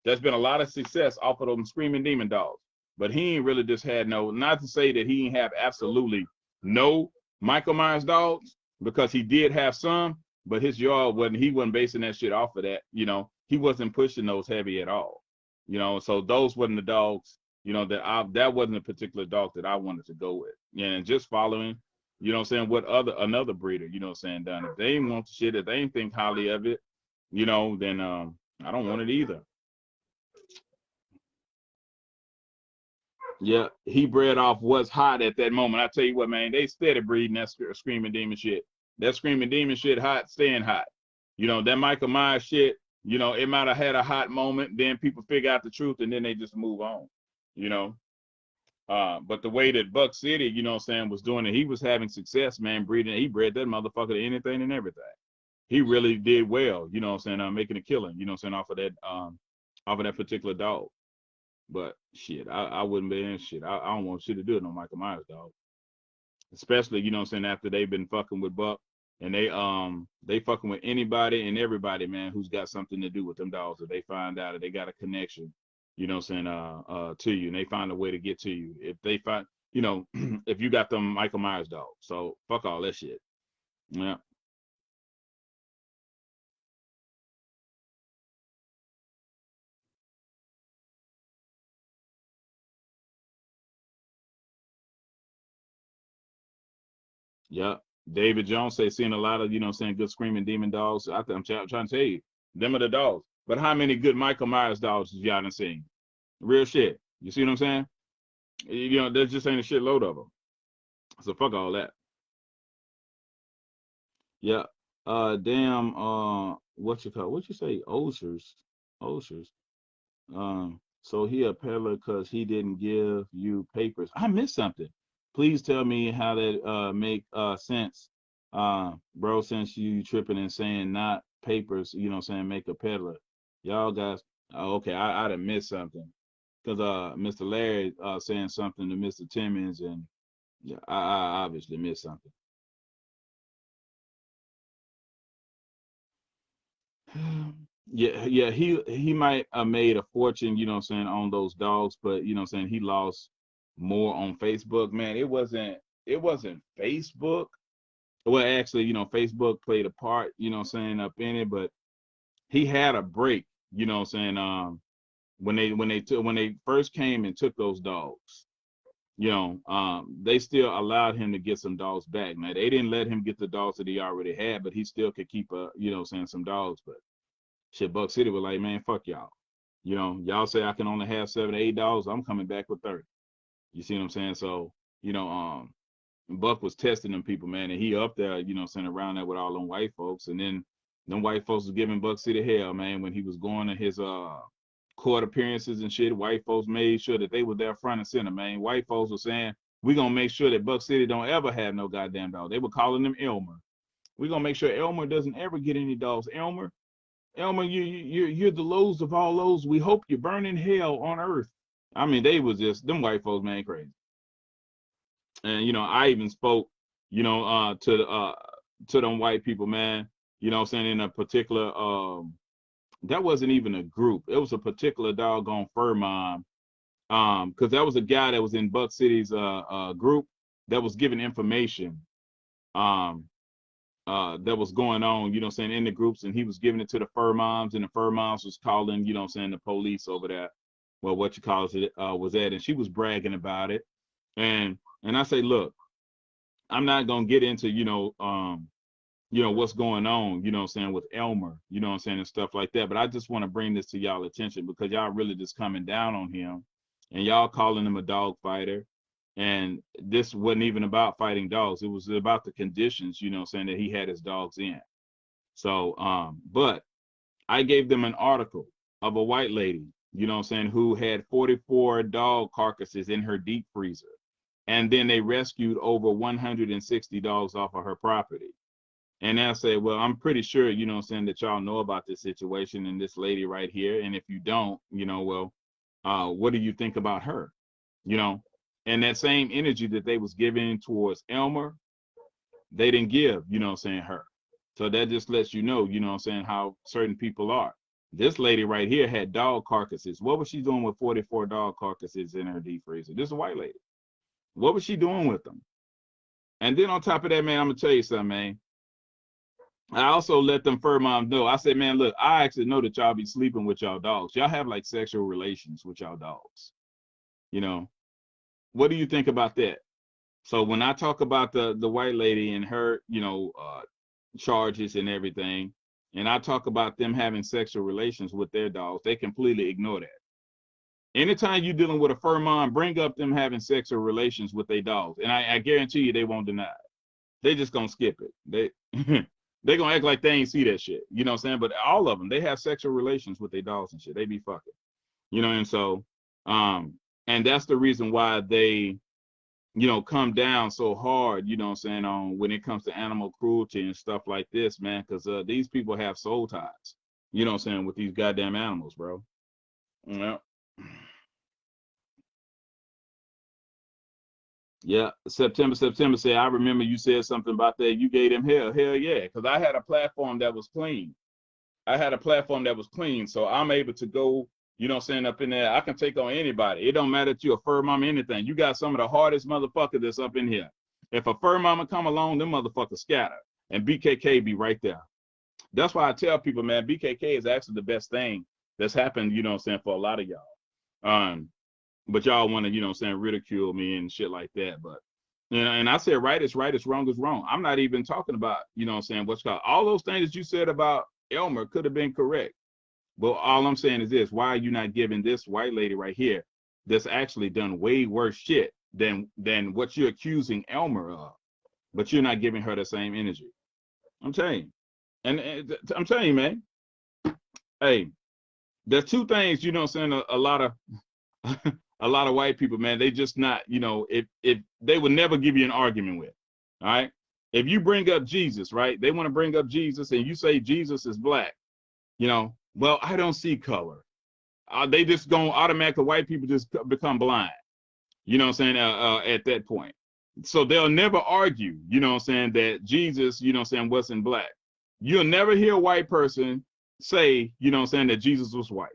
A: There's been a lot of success off of them Screaming Demon dogs, but he ain't really just had no, not to say that he ain't have absolutely no Michael Myers dogs, because he did have some, but his yard he wasn't basing that shit off of that. You know, he wasn't pushing those heavy at all. You know, so those wasn't the dogs, you know, that wasn't a particular dog that I wanted to go with. Yeah, and just following, you know what I'm saying, what another breeder, you know what I'm saying, done. If they ain't want the shit, if they ain't think highly of it, you know, then I don't want it either. Yeah, he bred off what's hot at that moment. I tell you what, man, they steady breeding that Screaming Demon shit. That Screaming Demon shit hot, staying hot. You know, that Michael Myers shit, you know, it might have had a hot moment, then people figure out the truth, and then they just move on, you know. But the way that Buck City, you know what I'm saying, was doing it, he was having success, man, breeding. He bred that motherfucker to anything and everything. He really did well, you know what I'm saying, making a killing, you know what I'm saying, off of that particular dog. But shit, I wouldn't be in shit. I don't want shit to do with no Michael Myers dog. Especially, you know what I'm saying, after they've been fucking with Buck and they fucking with anybody and everybody, man, who's got something to do with them dogs. If they find out that they got a connection, you know what I'm saying, to you, and they find a way to get to you. If they find, you know, if you got them Michael Myers dogs. So fuck all that shit. Yeah. Yeah. David Jones say seeing a lot of, you know what I'm saying, good screaming demon dogs. I'm trying to tell you, them are the dogs. But how many good Michael Myers dogs have y'all done seen? Real shit. You see what I'm saying? You know, there just ain't a shitload of them. So fuck all that. Yeah. Damn. What you call? What you say? Oshers. Oshers. So he a peddler because he didn't give you papers. I missed something. Please tell me how that make sense, bro. Since you tripping and saying not papers, you know what I'm saying, make a peddler. Y'all guys. Oh, okay, I'd have missed something because Mr. Larry saying something to Mr. Timmons, and yeah, I obviously missed something. Yeah, yeah, he might have made a fortune, you know what I'm saying, on those dogs, but you know what I'm saying, he lost more on Facebook. Man, it wasn't Facebook. Well, actually, you know, Facebook played a part, you know what I'm saying, up in it, but he had a break, you know what I'm saying, when they first came and took those dogs, you know, they still allowed him to get some dogs back. Now, they didn't let him get the dogs that he already had, but he still could keep you know what I'm saying, some dogs, but shit, Buck City was like, man, fuck y'all. You know, y'all say I can only have 7 to 8 dogs. I'm coming back with 30. You see what I'm saying? So, you know, Buck was testing them people, man, and he up there, you know, sitting around there with all them white folks, and then them white folks was giving Buck City hell, man, when he was going to his court appearances and shit. White folks made sure that they were there front and center, man. White folks were saying, we gonna make sure that Buck City don't ever have no goddamn dog. They were calling them Elmer. We gonna make sure Elmer doesn't ever get any dogs. Elmer, you're the lowest of all lows. We hope you burn in hell on earth. I mean, they was just them white folks, man, crazy. And you know, I even spoke, you know, to them white people, man. You know, what I'm saying, in a particular that wasn't even a group. It was a particular doggone fur mom. Because that was a guy that was in Buck City's group that was giving information. Um, that was going on, you know what I'm saying, in the groups, and he was giving it to the fur moms, and the fur moms was calling, you know what I'm saying, the police over there. Well, what you call it, was that, and she was bragging about it. And I say, look, I'm not gonna get into, you know, what's going on, you know what I'm saying, with Elmer, you know what I'm saying, and stuff like that. But I just want to bring this to y'all attention because y'all really just coming down on him and y'all calling him a dog fighter. And this wasn't even about fighting dogs. It was about the conditions, you know what I'm saying, that he had his dogs in. So, but I gave them an article of a white lady, you know what I'm saying, who had 44 dog carcasses in her deep freezer. And then they rescued over 160 dogs off of her property. And I say, well, I'm pretty sure, you know what I'm saying, that y'all know about this situation and this lady right here. And if you don't, you know, well, what do you think about her? You know, and that same energy that they was giving towards Elmer, they didn't give, you know what I'm saying, her. So that just lets you know what I'm saying, how certain people are. This lady right here had dog carcasses. What was she doing with 44 dog carcasses in her deep freezer? This is a white lady. What was she doing with them? And then on top of that, man, I'm gonna tell you something, man. I also let them fur moms know. I said, man, look, I actually know that y'all be sleeping with y'all dogs. Y'all have like sexual relations with y'all dogs. You know, what do you think about that? So when I talk about the white lady and her, charges and everything, and I talk about them having sexual relations with their dogs, they completely ignore that. Anytime you're dealing with a fur mom, bring up them having sexual relations with their dogs, and I guarantee you they won't deny it. They just gonna skip it. They gonna act like they ain't see that shit. You know what I'm saying? But all of them, they have sexual relations with their dogs and shit. They be fucking. You know, and so, um, And that's the reason why they, come down so hard, you know what I'm saying, on when it comes to animal cruelty and stuff like this, man, because these people have soul ties, you know what I'm saying, with these goddamn animals, bro. Yeah. Yeah. September said, I remember you said something about that. You gave them hell. Hell yeah. Because I had a platform that was clean. So I'm able to go, you know what I'm saying, up in there. I can take on anybody. It don't matter if you're a fur mama, anything. You got some of the hardest motherfuckers that's up in here. If a fur mama come along, them motherfuckers scatter. And BKK be right there. That's why I tell people, man, BKK is actually the best thing that's happened, you know what I'm saying, for a lot of y'all. But y'all want to, you know what I'm saying, ridicule me and shit like that. But, and I said, right is right, is wrong. I'm not even talking about, you know what I'm saying, what's called. All those things that you said about Elmer could have been correct. But all I'm saying is this: why are you not giving this white lady right here that's actually done way worse shit than what you're accusing Elmer of? But you're not giving her the same energy. I'm telling you. And I'm telling you, man, hey, there's two things, you know what I'm saying, a lot of a lot of white people, man, they just not, if they would never give you an argument with. All right. If you bring up Jesus, right, they want to bring up Jesus and you say Jesus is black, well, I don't see color. They just going automatically, white people just become blind, you know what I'm saying, at that point. So they'll never argue, you know what I'm saying, that Jesus, you know what I'm saying, wasn't black. You'll never hear a white person say, you know what I'm saying, that Jesus was white,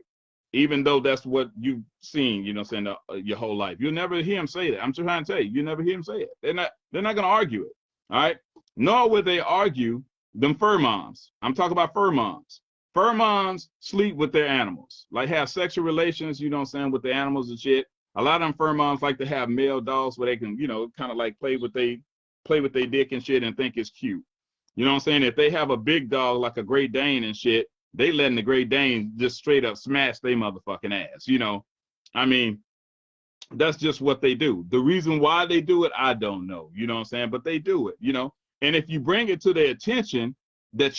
A: even though that's what you've seen, you know what I'm saying, your whole life. You'll never hear him say that. I'm trying to tell you, you'll never hear him say it. They're not going to argue it, all right? Nor would they argue them fur moms. I'm talking about fur moms. Fur moms sleep with their animals, like have sexual relations, you know what I'm saying, with the animals and shit. A lot of them fur moms like to have male dogs where they can, kind of like play with their dick and shit and think it's cute. You know what I'm saying? If they have a big dog like a Great Dane and shit, they letting the Great Dane just straight up smash their motherfucking ass, I mean, that's just what they do. The reason why they do it, I don't know, you know what I'm saying? But they do it, And if you bring it to their attention that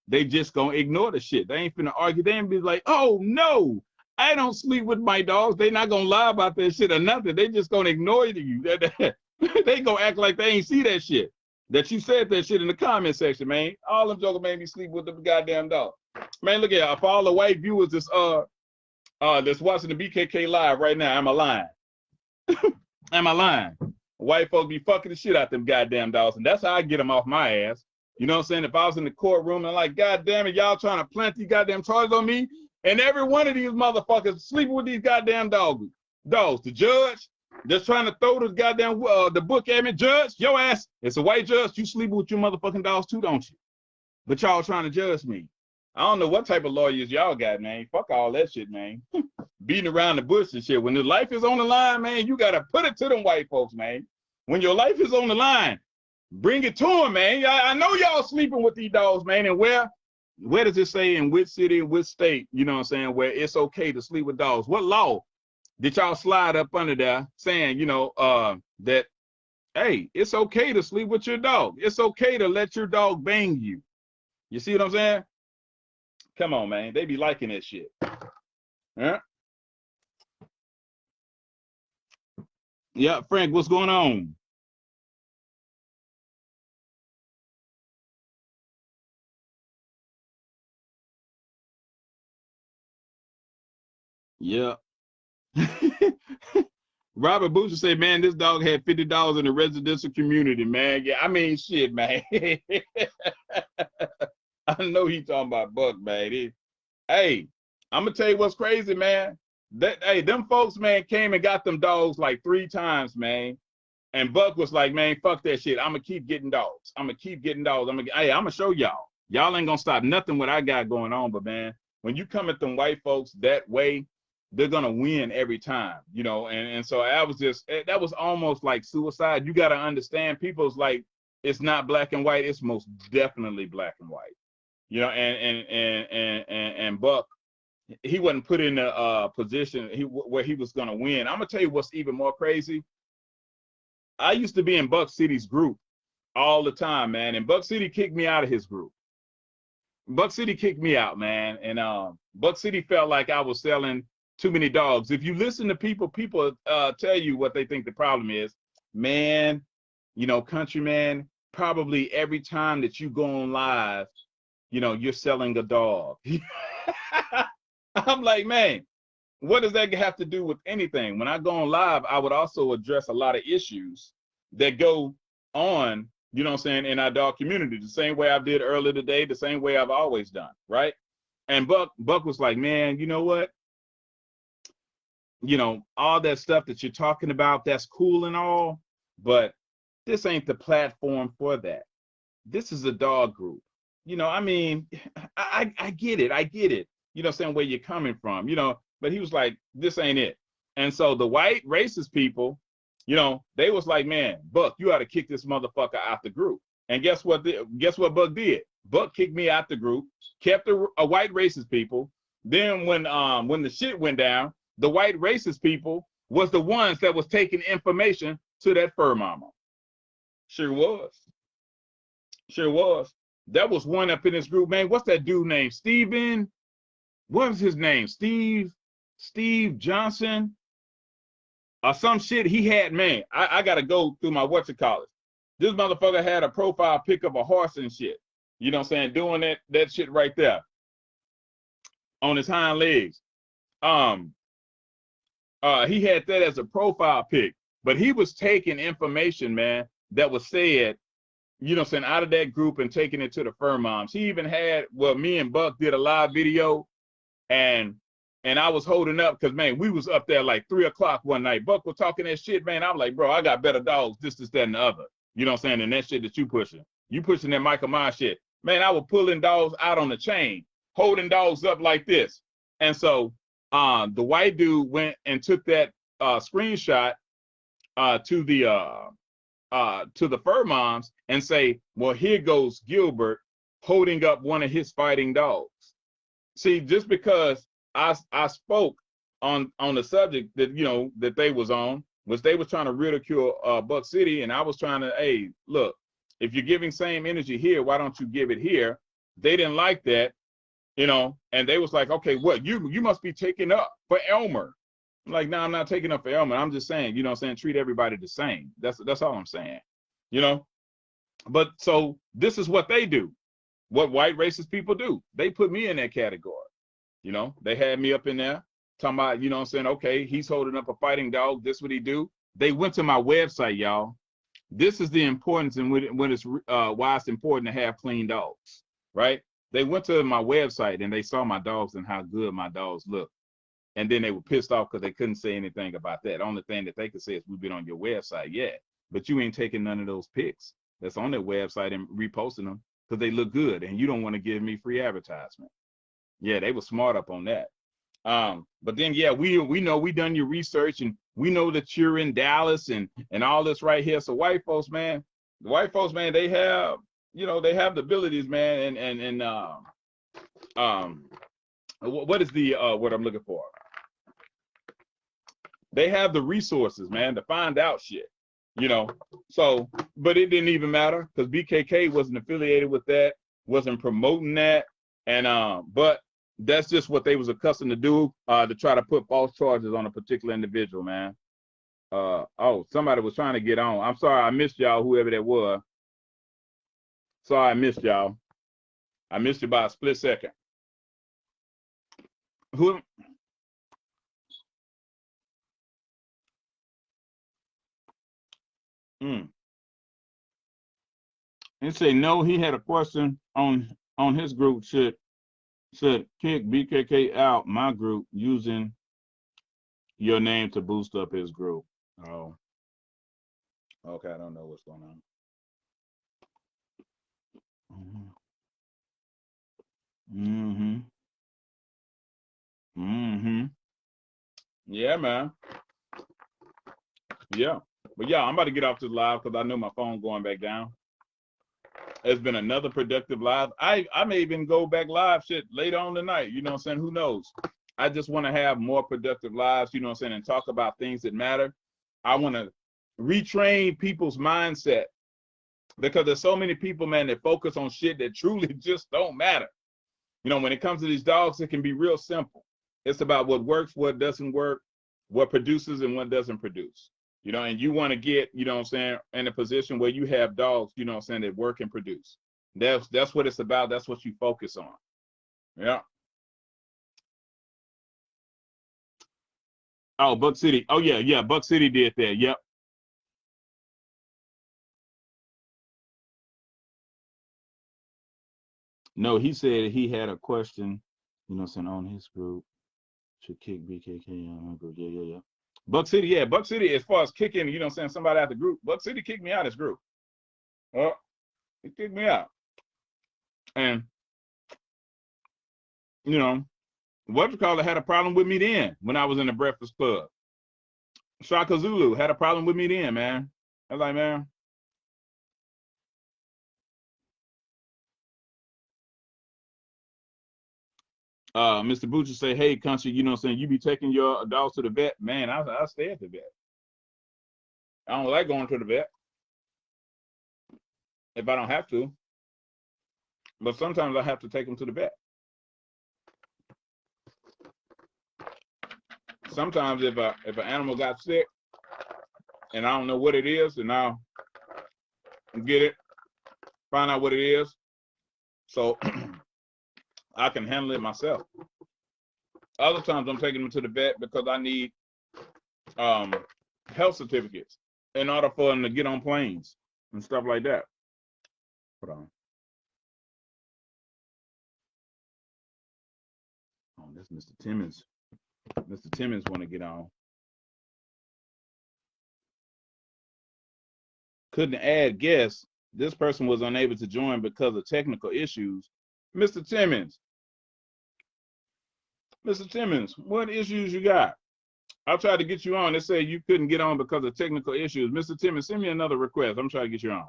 A: they just gonna ignore the shit. They ain't finna argue. They ain't be like, oh no, I don't sleep with my dogs. They not gonna lie about that shit or nothing. They just gonna ignore you. They gonna act like they ain't see that shit. That you said that shit in the comment section, man. All them jokers made me sleep with the goddamn dog. Man, look at for all the white viewers that's watching the BKK live right now. Am I lying? Am I lying? White folks be fucking the shit out them goddamn dogs, and that's how I get them off my ass. You know what I'm saying? If I was in the courtroom and like, God damn it, y'all trying to plant these goddamn charges on me, and every one of these motherfuckers sleeping with these goddamn dogs. The judge just trying to throw this goddamn the book at me. Judge, your ass, it's a white judge. You sleeping with your motherfucking dogs too, don't you? But y'all trying to judge me. I don't know what type of lawyers y'all got, man. Fuck all that shit, man. Beating around the bush and shit. When the life is on the line, man, you got to put it to them white folks, man. When your life is on the line, bring it to them, man. I know y'all sleeping with these dogs, man. And where does it say, in which city, which state, you know what I'm saying, where it's okay to sleep with dogs? What law did y'all slide up under there saying, that, hey, it's okay to sleep with your dog. It's okay to let your dog bang you. You see what I'm saying? Come on, man. They be liking that shit. Yeah. Yeah, Frank, what's going on? Yeah. Robert Boucher said, man, this dog had $50 in the residential community, man. Yeah, I mean, shit, man. I know he talking about Buck, man. Hey, I'm gonna tell you what's crazy, man. Them folks, man, came and got them dogs like 3 times, man. And Buck was like, man, fuck that shit. I'm gonna keep getting dogs. I'm gonna show y'all. Y'all ain't gonna stop nothing what I got going on, but man, when you come at them white folks that way, they're gonna win every time, and so that was almost like suicide. You gotta understand, people's like, it's not black and white, it's most definitely black and white. And Buck, he wasn't put in a position where he was gonna win. I'm gonna tell you what's even more crazy. I used to be in Buck City's group all the time, man, and Buck City kicked me out of his group. Buck City kicked me out, man, and Buck City felt like I was selling too many dogs. If you listen to people, people tell you what they think the problem is. Man, you know, countryman, probably every time that you go on live, you know, you're selling a dog. I'm like, man, what does that have to do with anything? When I go on live, I would also address a lot of issues that go on, you know what I'm saying, in our dog community, the same way I did earlier today, the same way I've always done, right? And Buck was like, man, you know what? You know, all that stuff that you're talking about, that's cool and all, but this ain't the platform for that. This is a dog group. You know, I mean, I get it. I get it. You know what I'm saying, where you're coming from, you know, but he was like, this ain't it. And so the white racist people, you know, they was like, man, Buck, you ought to kick this motherfucker out the group. And guess what? Guess what Buck did? Buck kicked me out the group, kept a white racist people. Then when the shit went down, the white racist people was the ones that was taking information to that fur mama. Sure was. Sure was. That was one up in this group, man. What's that dude named? Steven? What was his name? Steve Johnson? Or some shit he had, man. I got to go through my whatchamacallit. This motherfucker had a profile pic of a horse and shit. You know what I'm saying? Doing that shit right there. On his hind legs. He had that as a profile pic. But he was taking information, man, that was said, you know what I'm saying, out of that group and taking it to the fur moms. He even had, well, me and Buck did a live video, and I was holding up because, man, we was up there like 3 o'clock one night. Buck was talking that shit, man. I'm like, bro, I got better dogs, this, that, and the other. You know what I'm saying? And that shit that you pushing. You pushing that Michael Myers shit. Man, I was pulling dogs out on the chain, holding dogs up like this. And so the white dude went and took that screenshot to the fur moms and say, well, here goes Gilbert holding up one of his fighting dogs. See, just because I spoke on the subject that, you know, that they was on, was they was trying to ridicule Buck City, and I was trying to, hey, look, if you're giving same energy here, why don't you give it here? They didn't like that, you know, and they was like, okay, what, you must be taking up for Elmer. I'm like, no, I'm not taking up for Elmer. I'm just saying, you know what I'm saying, treat everybody the same. That's all I'm saying, you know. But so this is what they do, what white racist people do. They put me in that category. You know, they had me up in there talking about, you know what I'm saying, okay, he's holding up a fighting dog. This what he do. They went to my website, y'all. This is the importance and when it's why it's important to have clean dogs, right? They went to my website and they saw my dogs and how good my dogs look. And then they were pissed off because they couldn't say anything about that. The only thing that they could say is, we've been on your website, yeah, but you ain't taking none of those pics that's on their website and reposting them because they look good and you don't want to give me free advertisement. Yeah, they were smart up on that. But then, yeah, we know we done your research and we know that you're in Dallas and all this right here. So white folks, man, they have, you know, they have the abilities, man. And what is the what I'm looking for? They have the resources, man, to find out shit, you know. So, but it didn't even matter because BKK wasn't affiliated with that, wasn't promoting that, and but that's just what they was accustomed to do, to try to put false charges on a particular individual, man. Oh, somebody was trying to get on. I'm sorry, I missed y'all, whoever that was. Sorry, I missed y'all. I missed you by a split second. Who? And say no. He had a question on his group. Should kick BKK out my group using your name to boost up his group? Oh, okay. I don't know what's going on. Yeah, man. Yeah. But yeah, I'm about to get off this live because I know my phone going back down. It's been another productive live. I may even go back live shit later on tonight. You know what I'm saying? Who knows? I just want to have more productive lives, you know what I'm saying, and talk about things that matter. I want to retrain people's mindset because there's so many people, man, that focus on shit that truly just don't matter. You know, when it comes to these dogs, it can be real simple. It's about what works, what doesn't work, what produces and what doesn't produce. You know, and you want to get, you know what I'm saying, in a position where you have dogs, you know what I'm saying, that work and produce. That's what it's about. That's what you focus on. Yeah. Oh, Buck City. Oh yeah, yeah. Buck City did that. Yep. No, he said he had a question, you know, saying on his group should kick BKK out of my group. Yeah, yeah, yeah. Buck City, yeah. Buck City, as far as kicking, you know, saying somebody out the group. Buck City kicked me out of his group. Oh, he kicked me out. And, you know, what you call it had a problem with me then when I was in the Breakfast Club. Shaka Zulu had a problem with me then, man. I was like, man. Mr. Butcher say, hey, country, you know what I'm saying? You be taking your dogs to the vet. Man, I stay at the vet. I don't like going to the vet if I don't have to. But sometimes I have to take them to the vet. Sometimes if an animal got sick and I don't know what it is, and I'll get it, find out what it is, so I can handle it myself. Other times I'm taking them to the vet because I need health certificates in order for them to get on planes and stuff like that. Hold on. Oh, that's Mr. Timmons. Mr. Timmons want to get on. Couldn't add guests. This person was unable to join because of technical issues. Mr. Timmons, what issues you got? I'll try to get you on. They say you couldn't get on because of technical issues. Mr. Timmons, send me another request. I'm trying to get you on.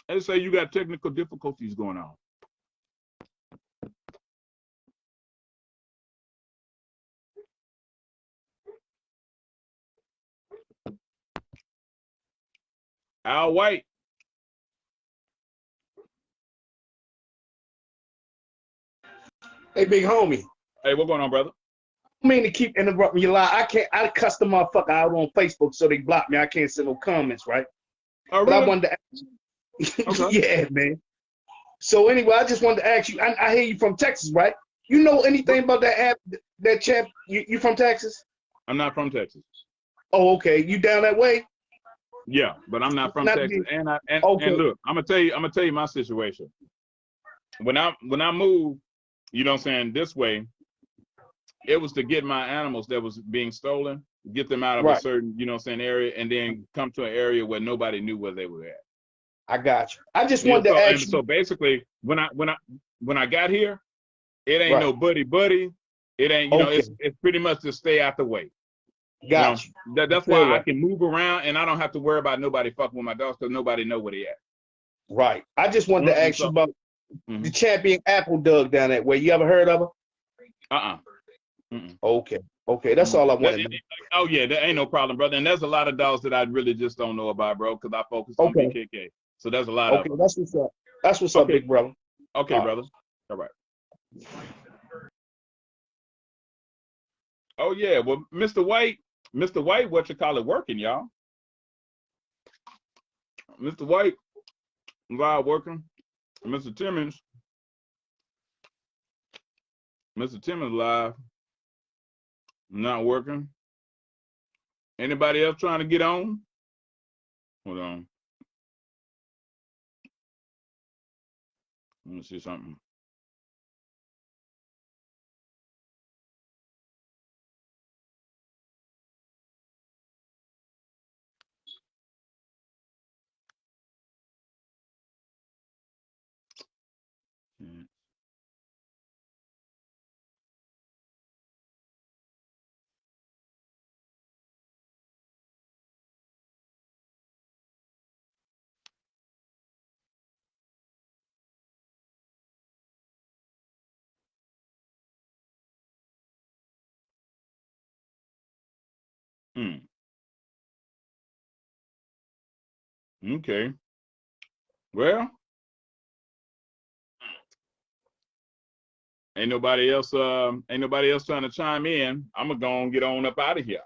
A: They say you got technical difficulties going on. Al White.
B: Hey, big homie.
A: Hey, what's going on, brother?
B: I mean to keep interrupting you live. I cuss the motherfucker out on Facebook so they block me. I can't send no comments, right?
A: Oh,
B: But
A: really?
B: I wanted to ask you.
A: Okay.
B: Yeah, man. So anyway, I just wanted to ask you. I hear you from Texas, right? You know anything about that app, that champ? You from Texas?
A: I'm not from Texas.
B: Oh, okay. You down that way?
A: Yeah, but I'm not from
B: Not
A: Texas. And
B: okay.
A: look, I'm gonna tell you my situation. When I moved, you know what I'm saying, this way, it was to get my animals that was being stolen, get them out of a
B: Right.
A: certain, you know what I'm saying, area, and then come to an area where nobody knew where they were at.
B: I got you. I just
A: You know,
B: wanted to ask you.
A: so basically when I got here, it ain't
B: Right.
A: no buddy. It ain't, you know,
B: Okay.
A: it's pretty much to stay out the way.
B: Got you.
A: That's why I can move around and I don't have to worry about nobody fucking with my dogs because nobody know where they at.
B: Right. I just wanted to ask you about the champion apple dog down that way. You ever heard of her? Okay. Okay. That's all I wanted to know.
A: Oh yeah, there ain't no problem, brother. And there's a lot of dogs that I really just don't know about, bro, because I focus on BKK. So there's a lot of them.
B: That's what's up. That's what's up, big brother.
A: Okay, brother. All right. Oh yeah, well, Mr. White, what you call it, working, y'all. Mr. White, live working. Mr. Timmons live, not working. Anybody else trying to get on? Hold on. Let me see something. Okay. Well, Ain't nobody else trying to chime in. I'm gonna go and get on up out of here.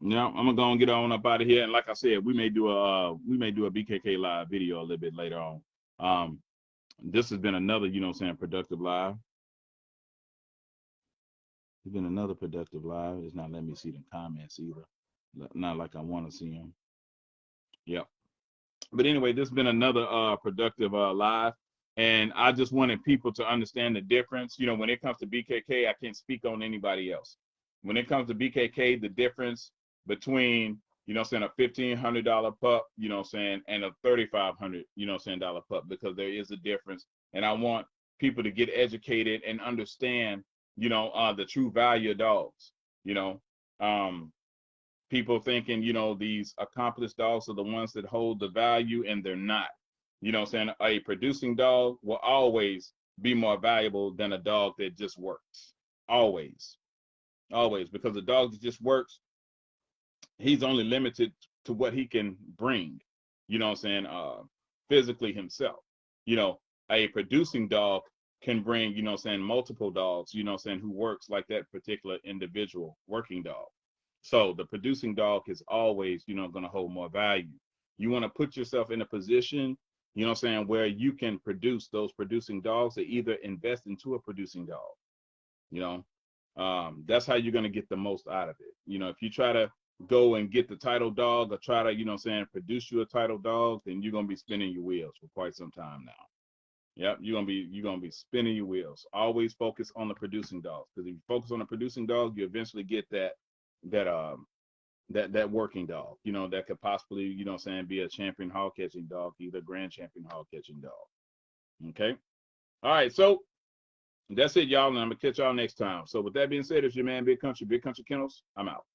A: Yeah, I'm gonna go and get on up out of here. And like I said, we may do a BKK live video a little bit later on. This has been another, productive live. It's been another productive live. It's not letting me see them comments either. Not like I want to see them. Yep. But anyway, this has been another productive live. And I just wanted people to understand the difference. When it comes to BKK, I can't speak on anybody else. When it comes to BKK, the difference between, a $1,500 pup, and a $3,500, dollar pup, because there is a difference. And I want people to get educated and understand, the true value of dogs. People thinking, these accomplished dogs are the ones that hold the value, and they're not. A producing dog will always be more valuable than a dog that just works. Always. Always. Because a dog that just works, he's only limited to what he can bring, physically himself. A producing dog can bring, multiple dogs, who works like that particular individual working dog. So the producing dog is always, going to hold more value. You want to put yourself in a position, where you can produce those producing dogs, or either invest into a producing dog. That's how you're going to get the most out of it. If you try to go and get the title dog, or try to, produce you a title dog, then you're going to be spinning your wheels for quite some time now. Yep, you're gonna be spinning your wheels. Always focus on the producing dogs, because if you focus on the producing dog, you eventually get that working dog, that could possibly, be a champion hog catching dog, either grand champion hog catching dog. Okay. All right, so that's it, y'all, and I'm gonna catch y'all next time. So with that being said, it's your man Big Country Kennels. I'm out.